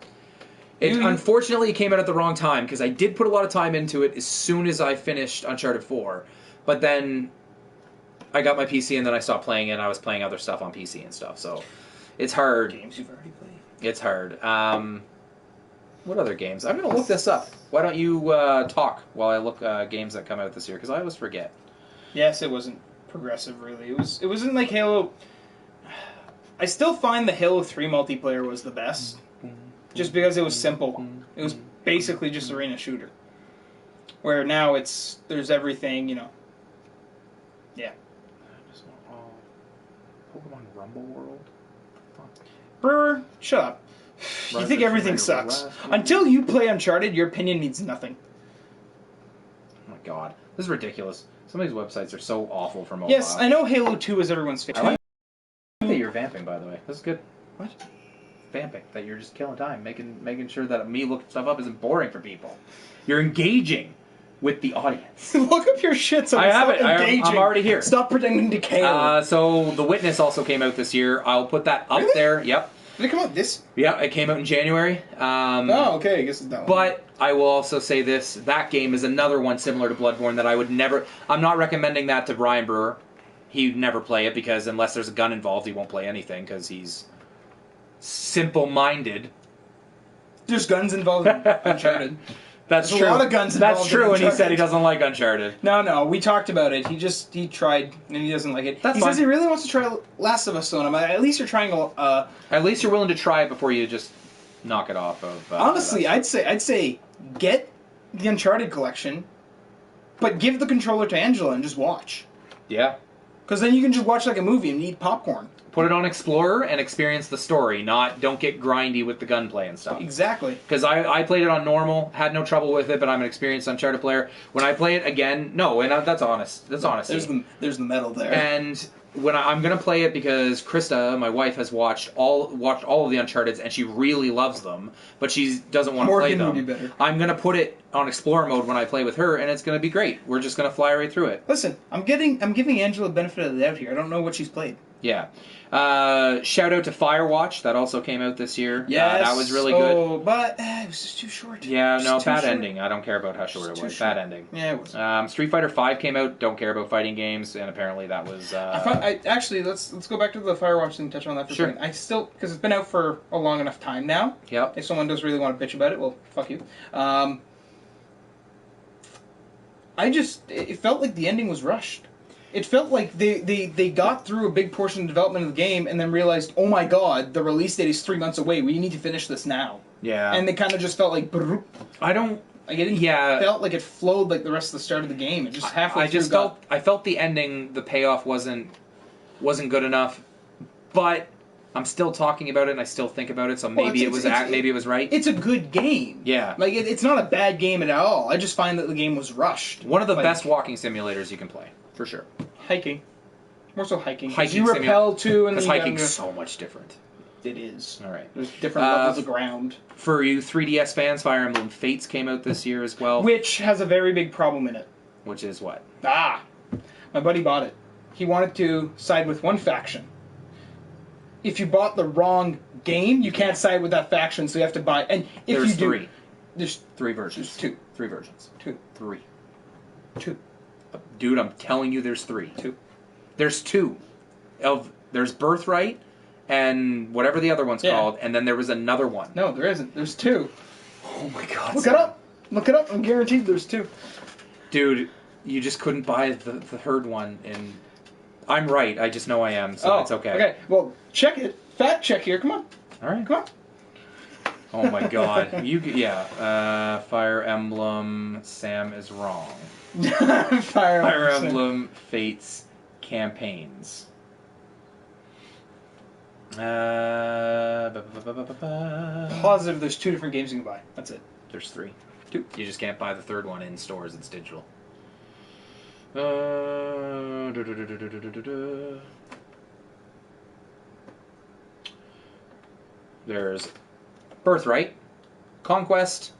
Unfortunately, it came out at the wrong time, because I did put a lot of time into it as soon as I finished Uncharted 4. But then I got my PC, and then I stopped playing it, and I was playing other stuff on PC and stuff, so it's hard. Games you've already played. It's hard. What other games? I'm going to look this up. Why don't you talk while I look games that come out this year? Because I always forget. Yes, it wasn't progressive, really. It wasn't like Halo... I still find the Halo 3 multiplayer was the best. Just because it was simple. It was basically just arena shooter. Where now there's everything, you know. Yeah. Pokemon Rumble World? Brewer, shut up. You think everything sucks. Until you play Uncharted, your opinion means nothing. Oh my god. This is ridiculous. Some of these websites are so awful for mobile. Yes, I know Halo 2 is everyone's favorite. I like that you're vamping, by the way. This is good. What? Vamping. That you're just killing time. Making sure that me looking stuff up isn't boring for people. You're engaging with the audience. Look up your shit so I have it. engaging. I'm already here. Stop pretending to care. So The Witness also came out this year. I'll put that up there. Yep. Did it come out this? Yeah, it came out in January. Oh, okay. I guess it's that one. But I will also say this. That game is another one similar to Bloodborne that I would never... I'm not recommending that to Brian Brewer. He'd never play it because unless there's a gun involved, he won't play anything because he's simple-minded. There's guns involved in Uncharted. That's There's true. a lot of guns involved. That's true, in and he said he doesn't like Uncharted. No, we talked about it. He tried, and he doesn't like it. That's he fine. says he really wants to try Last of Us, though. And I'm like, at least you're trying to... At least you're willing to try it before you just knock it off of... honestly, I'd say get the Uncharted collection, but give the controller to Angela and just watch. Yeah. Because then you can just watch like a movie and eat popcorn. Put it on Explorer and experience the story, don't get grindy with the gunplay and stuff. Exactly. Because I played it on normal, had no trouble with it, but I'm an experienced Uncharted player. When I play it again, no, and that's honest. That's honesty. There's the metal there. And when I'm gonna play it because Krista, my wife, has watched all of the Uncharteds and she really loves them, but she doesn't want to play them. Would be better. I'm gonna put it on Explorer mode when I play with her, and it's gonna be great. We're just gonna fly right through it. Listen, I'm giving Angela the benefit of the doubt here. I don't know what she's played. Yeah. Shout out to Firewatch. That also came out this year. Yes. That was really good. Oh, but it was just too short. Yeah, no, bad short. ending. I don't care about how short it was. Bad ending. Yeah, it was. Street Fighter V came out. Don't care about fighting games, and apparently that was... actually, let's go back to the Firewatch and touch on that for a second. I still... Because it's been out for a long enough time now. Yep. If someone does really want to bitch about it, well, fuck you. It felt like the ending was rushed. It felt like they got through a big portion of the development of the game and then realized, oh my god, the release date is 3 months away. We need to finish this now. Yeah. And they kind of just felt like... I don't... Like it felt like it flowed like the rest of the start of the game. It just halfway through I felt the ending, the payoff wasn't good enough, but I'm still talking about it and I still think about it, so maybe it was right. It's a good game. Yeah. Like it's not a bad game at all. I just find that the game was rushed. One of the best walking simulators you can play, for sure. Hiking. More so hiking. Hiking you rappel too, and because hiking's so much different. It is. All right. There's different levels of ground. For you 3DS fans, Fire Emblem Fates came out this year as well. Which has a very big problem in it. Which is what? My buddy bought it. He wanted to side with one faction. If you bought the wrong game, you can't side with that faction, so you have to buy... And if there's you do, three. There's three versions. There's two. Three versions. Two. Three. Two. Dude, I'm telling you there's three. Two. There's two. There's Birthright and whatever the other one's called, and then there was another one. No, there isn't. There's two. Oh my god. Look it up. Look it up. I'm guaranteed there's two. Dude, you just couldn't buy the third one, and I'm right. I just know I am, so it's okay. Okay, well, check it. Fact check here. Come on. All right. Come on. Oh my god. Fire Emblem, Sam is wrong. Fire Emblem Fates campaigns. Positive there's 2 different games you can buy. That's it. There's 3. 2. You just can't buy the third one in stores. It's digital. There's Birthright, Conquest,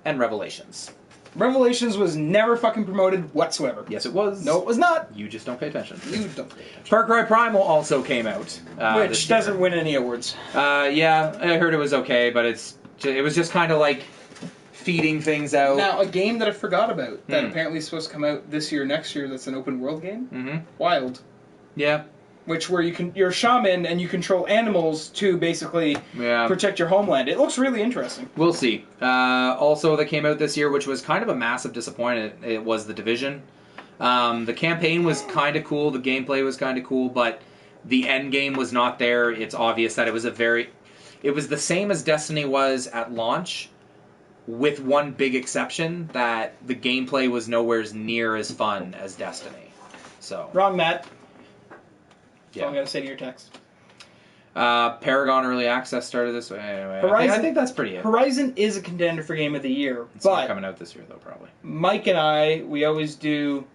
and Revelations. Revelations was never fucking promoted whatsoever. Yes, it was. No, it was not. You just don't pay attention. You don't pay attention. Far Cry Primal also came out. Which doesn't win any awards. Yeah, I heard it was okay, but it was just kind of like feeding things out. Now, a game that I forgot about that apparently is supposed to come out this year, next year, that's an open world game. Mm-hmm. Wild. Yeah. Where you're a shaman and you control animals to basically protect your homeland. It looks really interesting. We'll see. Also, that came out this year, which was kind of a massive disappointment. It was The Division. The campaign was kind of cool. The gameplay was kind of cool, but the end game was not there. It's obvious that it was the same as Destiny was at launch, with one big exception, that the gameplay was nowhere near as fun as Destiny. So wrong, Matt. That's yeah. all I'm going to say to your text. Paragon Early Access started this way. Anyway, I think that's pretty it. Horizon is a contender for Game of the Year. It's not coming out this year, though, probably. Mike and we always do...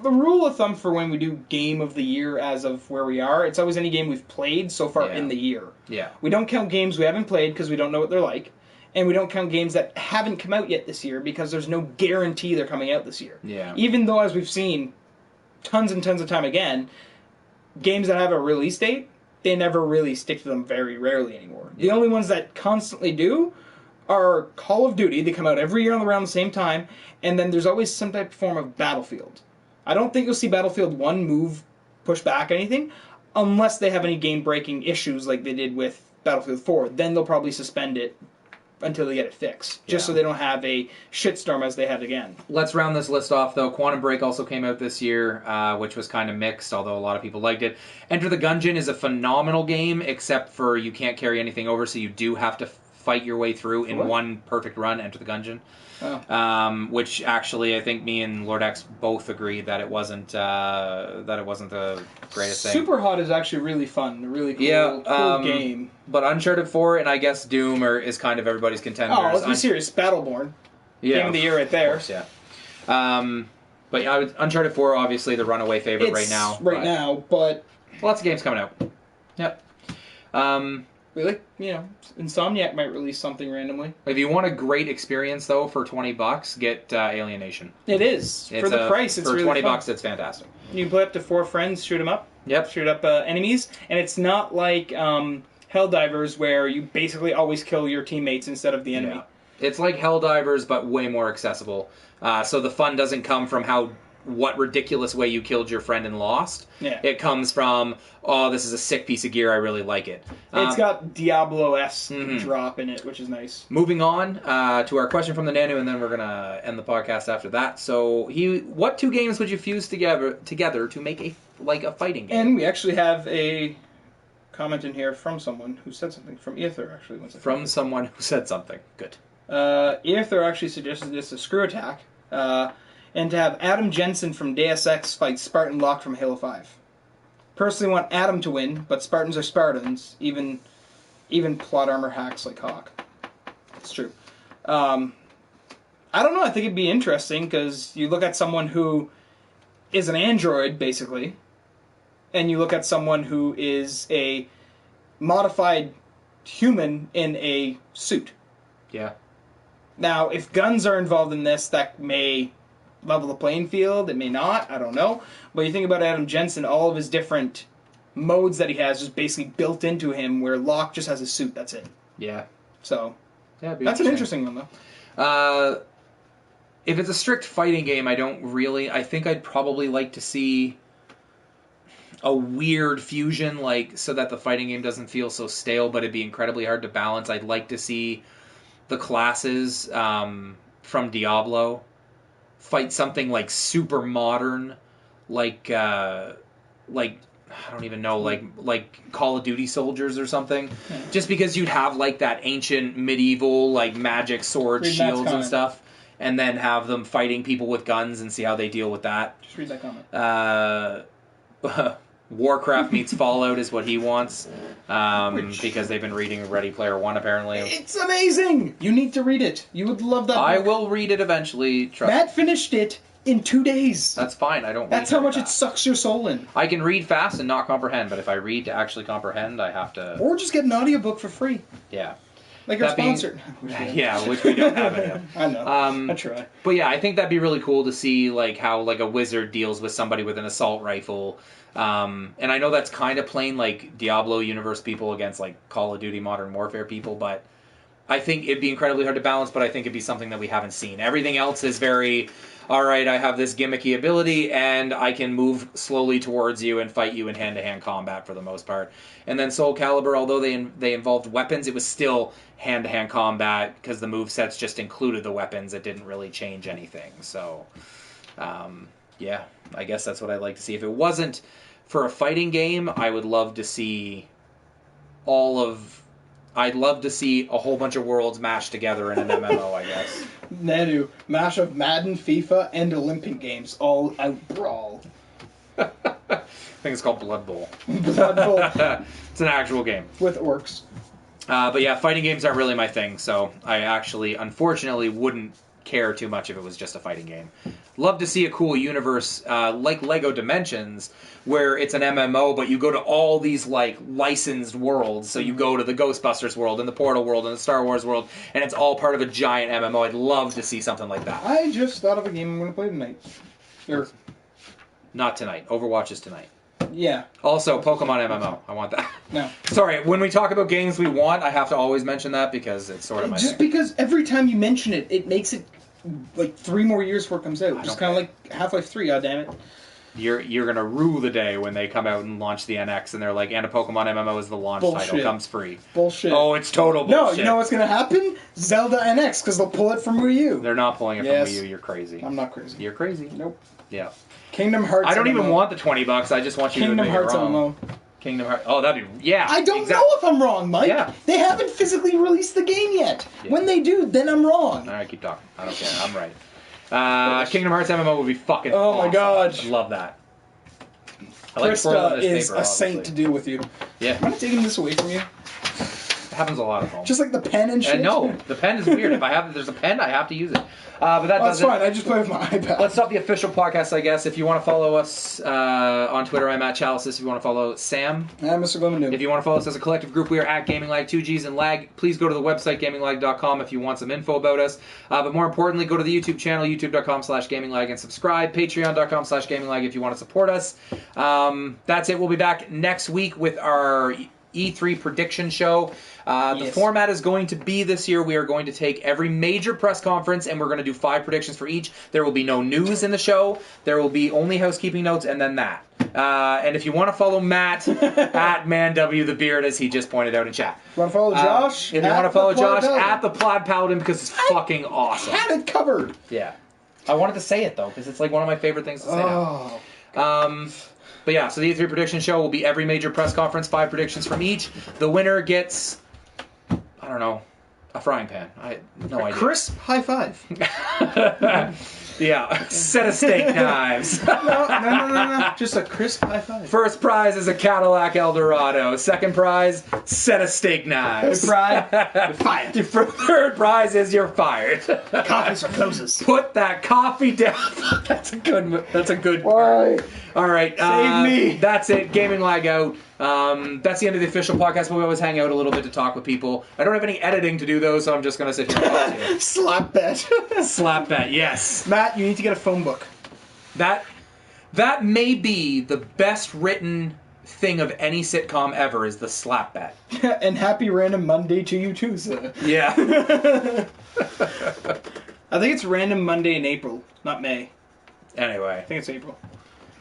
The rule of thumb for when we do Game of the Year as of where we are, it's always any game we've played so far in the year. Yeah. We don't count games we haven't played because we don't know what they're like. And we don't count games that haven't come out yet this year because there's no guarantee they're coming out this year. Yeah. Even though, as we've seen tons and tons of time again... Games that have a release date, they never really stick to them very rarely anymore. Yeah. The only ones that constantly do are Call of Duty. They come out every year around the same time, and then there's always some type of form of Battlefield. I don't think you'll see Battlefield 1 push back anything, unless they have any game-breaking issues like they did with Battlefield 4. Then they'll probably suspend it until they get it fixed, just so they don't have a shitstorm as they had again. Let's round this list off, though. Quantum Break also came out this year, which was kind of mixed, although a lot of people liked it. Enter the Gungeon is a phenomenal game, except for you can't carry anything over, so you do have to fight your way through in one perfect run, Enter the Gungeon. Oh. Which actually, I think me and Lord X both agreed that it wasn't the greatest thing. Super Hot is actually really fun, a really cool game. But Uncharted 4 and I guess Doom is kind of everybody's contenders. Oh, let's be serious, Battleborn. Game of the year right there. Of course, yeah. But yeah, Uncharted 4 obviously the runaway favorite right now. But lots of games coming out. Yep. Really? Insomniac might release something randomly. If you want a great experience, though, for $20, get Alienation. It is. For the price, it's really for $20, fun. it's fantastic. You can play up to 4 friends, shoot them up. Yep. Shoot up enemies. And it's not like Helldivers, where you basically always kill your teammates instead of the enemy. Yeah. It's like Helldivers, but way more accessible. So the fun doesn't come from what ridiculous way you killed your friend and lost. Yeah. It comes from, this is a sick piece of gear, I really like it. It's got Diablo-esque drop in it, which is nice. Moving on to our question from the Nanu, and then we're going to end the podcast after that. So, what 2 games would you fuse together to make a fighting game? And we actually have a comment in here from someone who said something. From Ether, actually. From someone who said something. Good. Ether actually suggested this a Screw Attack. And to have Adam Jensen from Deus Ex fight Spartan Locke from Halo 5. Personally want Adam to win, but Spartans are Spartans, even plot armor hacks like Hawk. It's true. I don't know, I think it'd be interesting, because you look at someone who is an android, basically, and you look at someone who is a modified human in a suit. Yeah. Now, if guns are involved in this, that may level the playing field. It may not. I don't know. But you think about Adam Jensen, all of his different modes that he has just basically built into him, where Locke just has a suit. That's it. Yeah. So, yeah, that's an interesting one, though. If it's a strict fighting game, I think I'd probably like to see a weird fusion, so that the fighting game doesn't feel so stale, but it'd be incredibly hard to balance. I'd like to see the classes from Diablo fight something super modern, I don't even know, like Call of Duty soldiers or something. Yeah. Just because you'd have like that ancient medieval like magic swords, Read Matt's shields and comment. stuff, and then have them fighting people with guns and see how they deal with that. Just read that comment. Warcraft meets Fallout is what he wants, because they've been reading Ready Player One apparently. It's amazing! You need to read it. You would love that I book. will read it eventually. Trust Matt finished it in 2 days. That's fine. I don't. That's read how much very it fast. sucks your soul in. I can read fast and not comprehend, but if I read to actually comprehend, I have to. Or just get an audiobook for free. Yeah. Like our That being- sponsor. Yeah, which we don't have any of. I know. I try. But yeah, I think that'd be really cool to see like how like a wizard deals with somebody with an assault rifle. And I know that's kind of playing like Diablo universe people against like Call of Duty Modern Warfare people, but I think it'd be incredibly hard to balance, but I think it'd be something that we haven't seen. Everything else is very, all right, I have this gimmicky ability and I can move slowly towards you and fight you in hand-to-hand combat for the most part. And then Soul Calibur, although they involved weapons, it was still hand-to-hand combat because the movesets just included the weapons. It didn't really change anything. So, yeah, I guess that's what I'd like to see. If it wasn't for a fighting game, I would love to see I'd love to see a whole bunch of worlds mashed together in an MMO, I guess. Nadu, mash of Madden, FIFA, and Olympic Games, all out brawl. I think it's called Blood Bowl. Blood Bowl It's an actual game. with orcs. But yeah, fighting games aren't really my thing, so I actually, unfortunately, wouldn't care too much if it was just a fighting game. Love to see a cool universe like Lego Dimensions, where it's an MMO, but you go to all these like licensed worlds. So you go to the Ghostbusters world and the Portal world and the Star Wars world, and it's all part of a giant MMO. I'd love to see something like that. I just thought of a game I'm going to play tonight. Or, Not tonight. Overwatch is tonight. yeah, Also, Pokemon MMO. I want that. no. Sorry, when we talk about games we want, I have to always mention that because it's sort of my Just thing. because every time you mention it, it makes it like 3 more years before it comes out. I Just don't kind of like Half-Life 3, goddammit. You're gonna rue the day when they come out and launch the NX and they're like, and a Pokemon MMO is the launch title, Bullshit. comes free. Bullshit. Oh, it's total bullshit. No, you know what's going to happen? Zelda NX, because they'll pull it from Wii U. They're not pulling it Yes. from Wii U. You're crazy. I'm not crazy. You're crazy. Nope. Yeah. Kingdom Hearts. I don't even MMO. want the $20. I just want you Kingdom to admit Hearts you're wrong. MMO. Kingdom Hearts. Oh, that'd be I don't know if I'm wrong, Mike. Yeah. They haven't physically released the game yet. Yeah. When they do, then I'm wrong. All right, keep talking. I don't care. I'm right. Kingdom Hearts MMO would be fucking. Oh my awesome. gosh. I'd love that. I like Krista twirling this is paper, a saint to obviously. deal with you. Yeah, Am I taking this away from you? it happens a lot at home. Just like the pen and shit? No, the pen is weird. If there's a pen, I have to use it. But that That's does it. fine. I just play with my iPad. Let's stop the official podcast, I guess. If you want to follow us on Twitter, I'm at Chalices. If you want to follow Sam, I'm Mr. Glemandu. if you want to follow us as a collective group, we are at Gaming Lag, 2Gs and Lag. Please go to the website, gaminglag.com, if you want some info about us. But more importantly, go to the YouTube channel, youtube.com/gaminglag, and subscribe. Patreon.com/gaminglag if you want to support us. That's it. We'll be back next week with our E3 prediction show. The Yes. format is going to be this year, we are going to take every major press conference and we're going to do 5 predictions for each. There will be no news in the show. There will be only housekeeping notes and then that. And if you want to follow Matt at ManW_the_Beard, as he just pointed out in chat. You want to follow Josh? If you want to follow Josh Paladin. at the Plaid Paladin because it's fucking awesome. Had it covered. Yeah. I wanted to say it though because it's like one of my favorite things to say now. Oh. But yeah, so the E3 prediction show will be every major press conference, 5 predictions from each. The winner gets, I don't know, a frying pan. I no idea. Crisp high five. Yeah, set of steak knives. No. Just a crisp high five. First prize is a Cadillac Eldorado. Second prize, set of steak knives. You're fired. Third prize is you're fired. Coffees or closes. Put that coffee down. That's a good. Why? All right. Save me. That's it. Gaming Lag out. That's the end of the official podcast, but we always hang out a little bit to talk with people. I don't have any editing to do, though, so I'm just going to sit here and talk to you. Slap bet. Slap that, yes. Matt, you need to get a phone book. That may be the best written thing of any sitcom ever is the slap bet. And happy random Monday to you too, sir. Yeah. I think it's random Monday in April, not May. Anyway. I think it's April.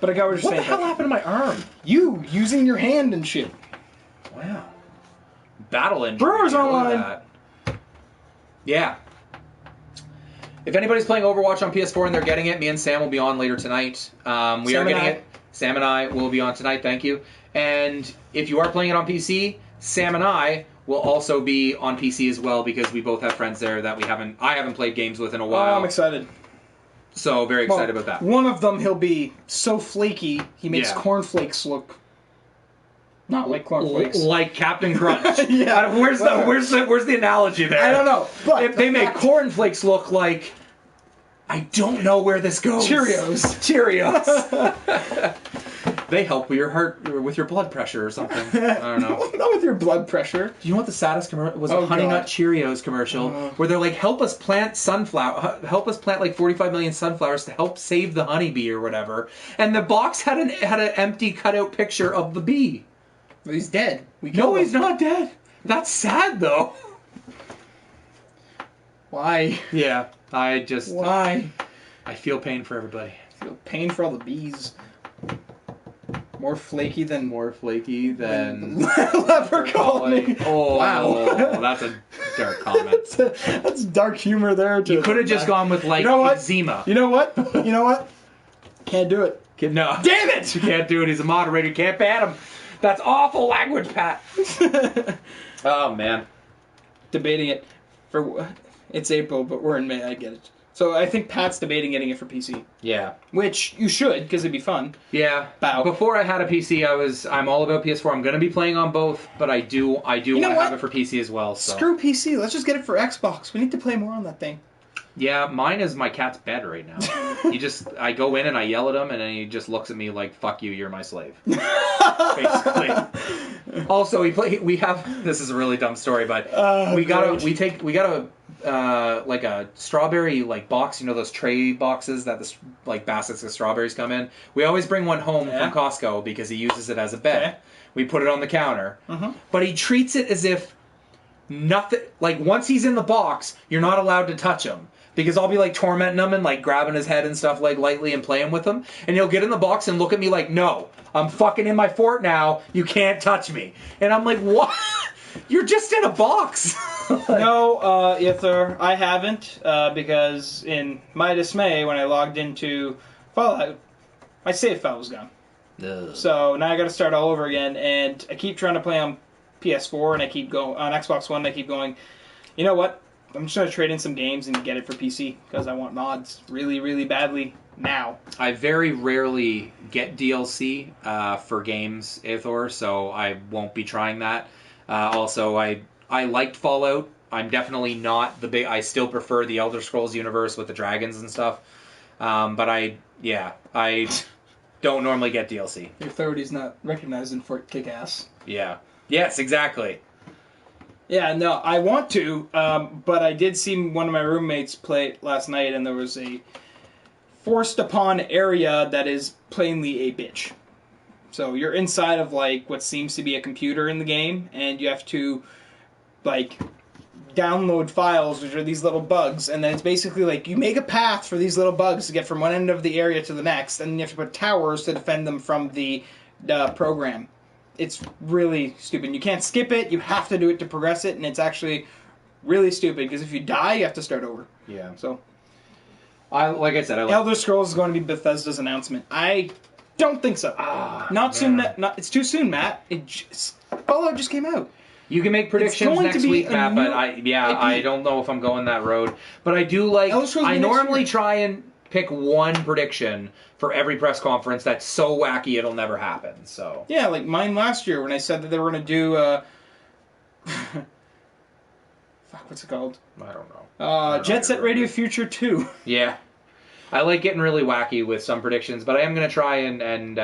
But I got what you're What the saying. hell happened to my arm? You using your hand and shit. Wow. Battle injury. Brewers Look at Online. that. Yeah. If anybody's playing Overwatch on PS4 and they're getting it, me and Sam will be on later tonight. We Sam are getting and I. it Sam and I will be on tonight. Thank you. And if you are playing it on PC, Sam and I will also be on PC as well because we both have friends there that I haven't played games with in a while. Oh, I'm excited. So very excited about that. One of them, he'll be so flaky, he makes Yeah. cornflakes look not like cornflakes. Like Captain Crunch. Yeah. Where's the analogy there? I don't know, but if they make cornflakes look like, I don't know where this goes. Cheerios. They help with your heart, or with your blood pressure or something. I don't know. Not with your blood pressure. Do you know what the saddest commercial was? A Honey Nut Cheerios commercial where they're like, help us plant like 45 million sunflowers to help save the honeybee or whatever. And the box had an empty cutout picture of the bee. Well, he's dead. No, he's not dead. That's sad though. Why? Yeah, Why? I feel pain for everybody. I feel pain for all the bees. More flaky than leper colony. Oh, wow. That's a dark comment. That's dark humor there. You could have just gone with like eczema. You know what? Can't do it. No. Damn it! You can't do it. He's a moderator. You can't ban him. That's awful language, Pat. Oh, man. Debating it for... It's April, but we're in May. I get it. So I think Pat's debating getting it for PC. Yeah. Which you should, because it'd be fun. Yeah. Bow. Before I had a PC, I'm all about PS4. I'm going to be playing on both, but I do want to have it for PC as well. So. Screw PC. Let's just get it for Xbox. We need to play more on that thing. Yeah, mine is my cat's bed right now. I go in and I yell at him, and then he just looks at me like, "Fuck you, you're my slave." Basically. Also, we have this is a really dumb story, but we got a strawberry box. You know those tray boxes that the baskets of strawberries come in. We always bring one home from Costco because he uses it as a bed. Okay. We put it on the counter, but he treats it as if nothing. Like once he's in the box, you're not allowed to touch him. Because I'll be tormenting him and grabbing his head and stuff lightly and playing with him. And he'll get in the box and look at me like, no, I'm fucking in my fort now. You can't touch me. And I'm like, what? You're just in a box. No, Ither, I haven't. Because in my dismay, when I logged into Fallout, my save file was gone. Ugh. So now I got to start all over again. And I keep trying to play on PS4 and I keep going on Xbox One. And I keep going, you know what? I'm just going to trade in some games and get it for PC because I want mods really, really badly now. I very rarely get DLC for games, Aethor, so I won't be trying that. Also, I liked Fallout. I'm definitely not the big... I still prefer the Elder Scrolls universe with the dragons and stuff. But I don't normally get DLC. Your authority's not recognized in Fort Kick-Ass. Yeah. Yes, exactly. Yeah, no, I want to, but I did see one of my roommates play it last night, and there was a forced-upon area that is plainly a bitch. So you're inside of, what seems to be a computer in the game, and you have to, download files, which are these little bugs, and then it's basically, you make a path for these little bugs to get from one end of the area to the next, and you have to put towers to defend them from the program. It's really stupid. You can't skip it. You have to do it to progress it, and it's actually really stupid because if you die, you have to start over. Yeah. So, like I said, Elder Scrolls is going to be Bethesda's announcement. I don't think so. Not soon. It's too soon, Matt. Fallout just came out. You can make predictions next week, Matt, but I don't know if I'm going that road. But I do I normally try and pick one prediction for every press conference that's so wacky it'll never happen. So yeah, like mine last year when I said that they were going to do what's it called? I don't know. Jet Set Radio Future 2. Yeah. I like getting really wacky with some predictions, but I am going to try and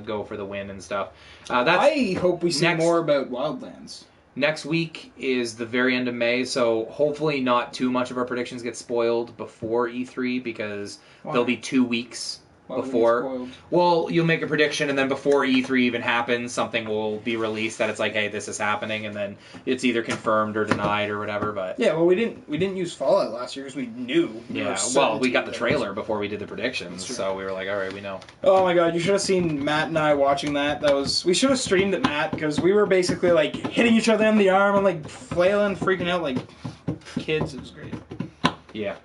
go for the win and stuff. I hope we see more about Wildlands. Next week is the very end of May, so hopefully not too much of our predictions get spoiled before E3 because there'll be 2 weeks before. Well, you'll make a prediction, and then before E3 even happens, something will be released that it's like, hey, this is happening, and then it's either confirmed or denied or whatever. But yeah, well, we didn't use Fallout last year because we knew. We got the trailer before we did the predictions, so we were like, all right, we know. Oh my god, you should have seen Matt and I watching that. We should have streamed it, Matt, because we were basically hitting each other in the arm and flailing, freaking out like kids. It was great. Yeah.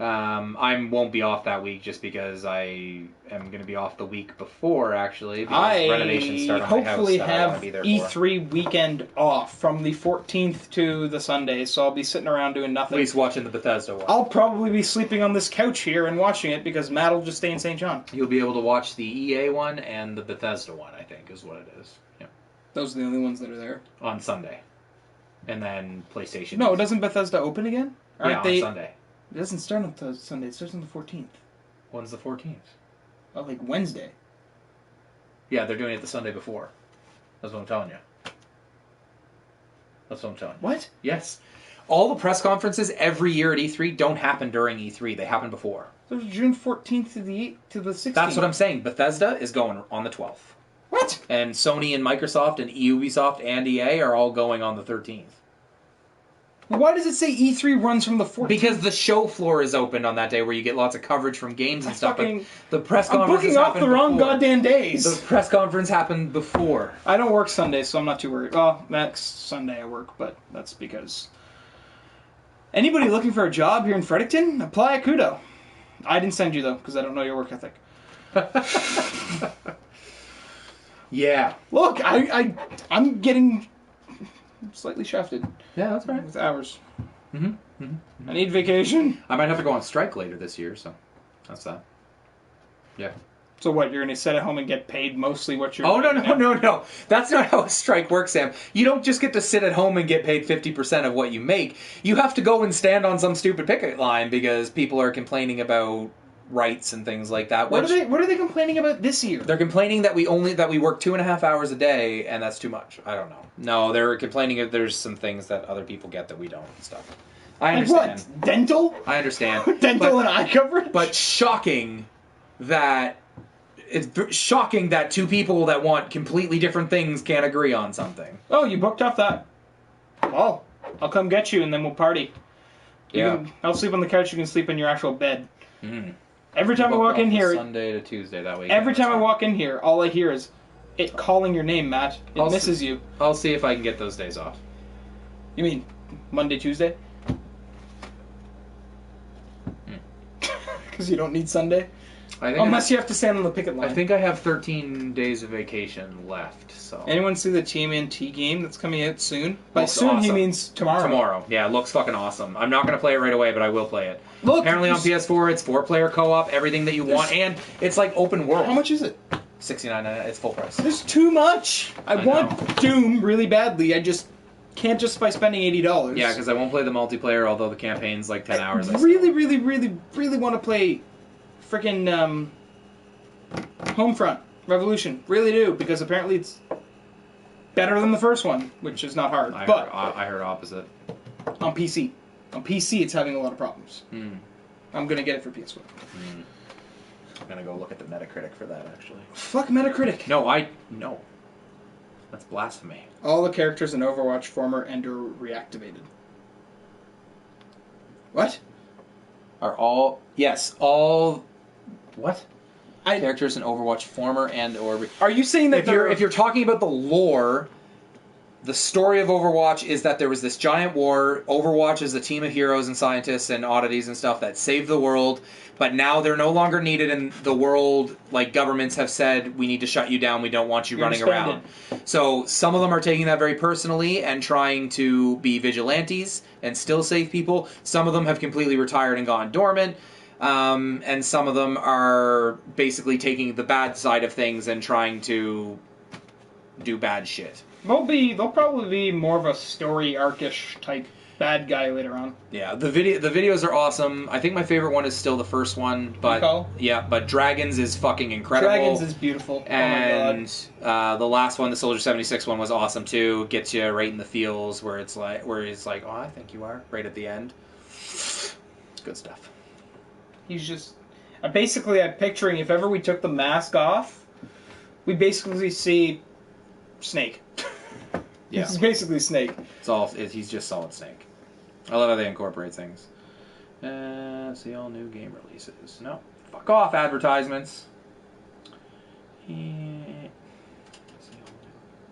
I won't be off that week just because I am going to be off the week before, actually, because renovations start on my house. I hopefully that I have wanna be there E3 weekend off from the 14th to the Sunday, so I'll be sitting around doing nothing. At least watching the Bethesda one. I'll probably be sleeping on this couch here and watching it because Matt will just stay in St. John. You'll be able to watch the EA one and the Bethesda one, I think, is what it is. Yeah. Those are the only ones that are there. On Sunday. And then PlayStation. No, doesn't Bethesda open again? On Sunday. It doesn't start on Sunday. It starts on the 14th. When's the 14th? Oh, like Wednesday. Yeah, they're doing it the Sunday before. That's what I'm telling you. What? Yes. All the press conferences every year at E3 don't happen during E3. They happen before. So it's June 14th to the 16th. That's what I'm saying. Bethesda is going on the 12th. What? And Sony and Microsoft and Ubisoft and EA are all going on the 13th. Why does it say E3 runs from the 14th? Because the show floor is opened on that day where you get lots of coverage from games and stuff. But the press I'm conference booking off the wrong goddamn days. The press conference happened before. I don't work Sundays, so I'm not too worried. Well, next Sunday I work, but that's because... Anybody looking for a job here in Fredericton? Apply at Kudo. I didn't send you, though, because I don't know your work ethic. Yeah. Look, I'm getting slightly shafted. Yeah, that's right. With hours. Mm-hmm. I need vacation. I might have to go on strike later this year, so that's that. Yeah. So what, you're going to sit at home and get paid mostly what you're... Oh, no. That's not how a strike works, Sam. You don't just get to sit at home and get paid 50% of what you make. You have to go and stand on some stupid picket line because people are complaining about rights and things like that. What are they complaining about this year? They're complaining that we work 2.5 hours a day, and that's too much. I don't know. No, they're complaining that there's some things that other people get that we don't and stuff. I understand. Like what? Dental? I understand. Dental and eye coverage? But shocking that two people that want completely different things can't agree on something. Oh, you booked off that. Oh, I'll come get you and then we'll party. I'll sleep on the couch, you can sleep in your actual bed. Mm. Every time I walk in here... Sunday to Tuesday that week. Every time I walk in here, all I hear is it calling your name, Matt. It misses you. I'll see if I can get those days off. You mean Monday, Tuesday? Because you don't need Sunday? Unless you have to stand on the picket line. I think I have 13 days of vacation left. So anyone see the TMNT game that's coming out soon? By looks soon awesome. He means tomorrow. Tomorrow. Yeah, it looks fucking awesome. I'm not going to play it right away, but I will play it. Look, apparently on PS4 it's 4-player co-op, everything that you want, and it's like open world. How much is it? $69.99. It's full price. There's too much. I want Doom really badly. I just can't justify spending $80. Yeah, because I won't play the multiplayer, although the campaign's like 10 hours. I really want to play freaking Homefront Revolution. Really do, because apparently it's better than the first one, which is not hard. I heard opposite. On PC. On PC, it's having a lot of problems. Mm. I'm going to get it for PS4. Mm. I'm going to go look at the Metacritic for that, actually. Fuck Metacritic. No. That's blasphemy. All the characters in Overwatch former and or reactivated. What? Are all... Yes, all... What? Characters in Overwatch former and or... Are you saying that if you're talking about the lore... The story of Overwatch is that there was this giant war. Overwatch is a team of heroes and scientists and oddities and stuff that saved the world, but now they're no longer needed in the world. Like, governments have said, we need to shut you down, we don't want you running around. So some of them are taking that very personally and trying to be vigilantes and still save people. Some of them have completely retired and gone dormant. And some of them are basically taking the bad side of things and trying to do bad shit. They'll probably be more of a story arc-ish type bad guy later on. Yeah, the videos are awesome. I think my favorite one is still the first one, but yeah, but Dragons is fucking incredible. Dragons is beautiful. And the last one, the Soldier 76 one, was awesome too. Gets you right in the feels where it's like, oh, I think you are, right at the end. It's good stuff. He's just I'm picturing if ever we took the mask off, we basically see Snake. Yeah. It's basically Snake. He's just solid Snake. I love how they incorporate things. See all new game releases. No. Fuck off, advertisements.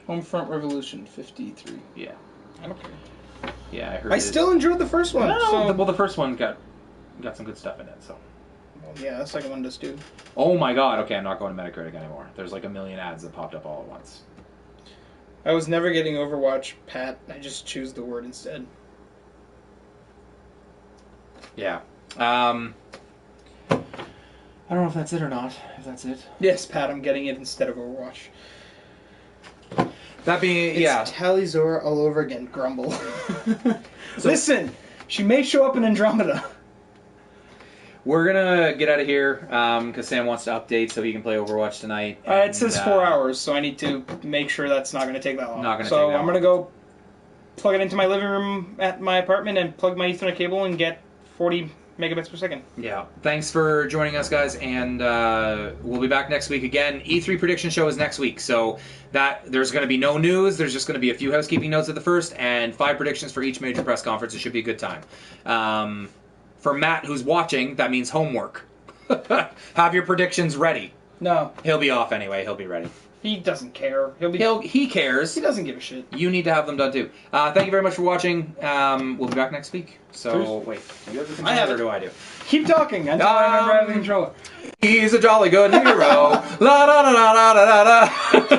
Homefront Revolution 53. Yeah. I don't care. Yeah, I heard I still enjoyed the first one. No, well, the first one got got some good stuff in it. So. Well, yeah, the second one does too. Oh my god, okay, I'm not going to Metacritic anymore. There's like a million ads that popped up all at once. I was never getting Overwatch, Pat. I just choose the word instead. Yeah. I don't know if that's it or not. If that's it. Yes, Pat, I'm getting it instead of Overwatch. That being, It's yeah. Talizora all over again, grumble. So- Listen, she may show up in Andromeda. We're gonna get out of here because Sam wants to update so he can play Overwatch tonight. It says 4 hours, so I need to make sure that's not going to take that long. Not gonna so take that I'm long. going to go plug it into my living room at my apartment and plug my Ethernet cable and get 40 megabits per second. Yeah. Thanks for joining us, guys, and we'll be back next week again. E3 prediction show is next week, so that there's going to be no news. There's just going to be a few housekeeping notes at the first and 5 predictions for each major press conference. It should be a good time. For Matt, who's watching, that means homework. Have your predictions ready. No, He'll be off anyway. He'll be ready. he doesn't care. He cares. He doesn't give a shit. You need to have them done too. Thank you very much for watching. We'll be back next week. So, Peace. wait. Do you have the I controller have or it. do I do? Keep talking until I remember I have the controller. He's a jolly good hero. La da da da da da da.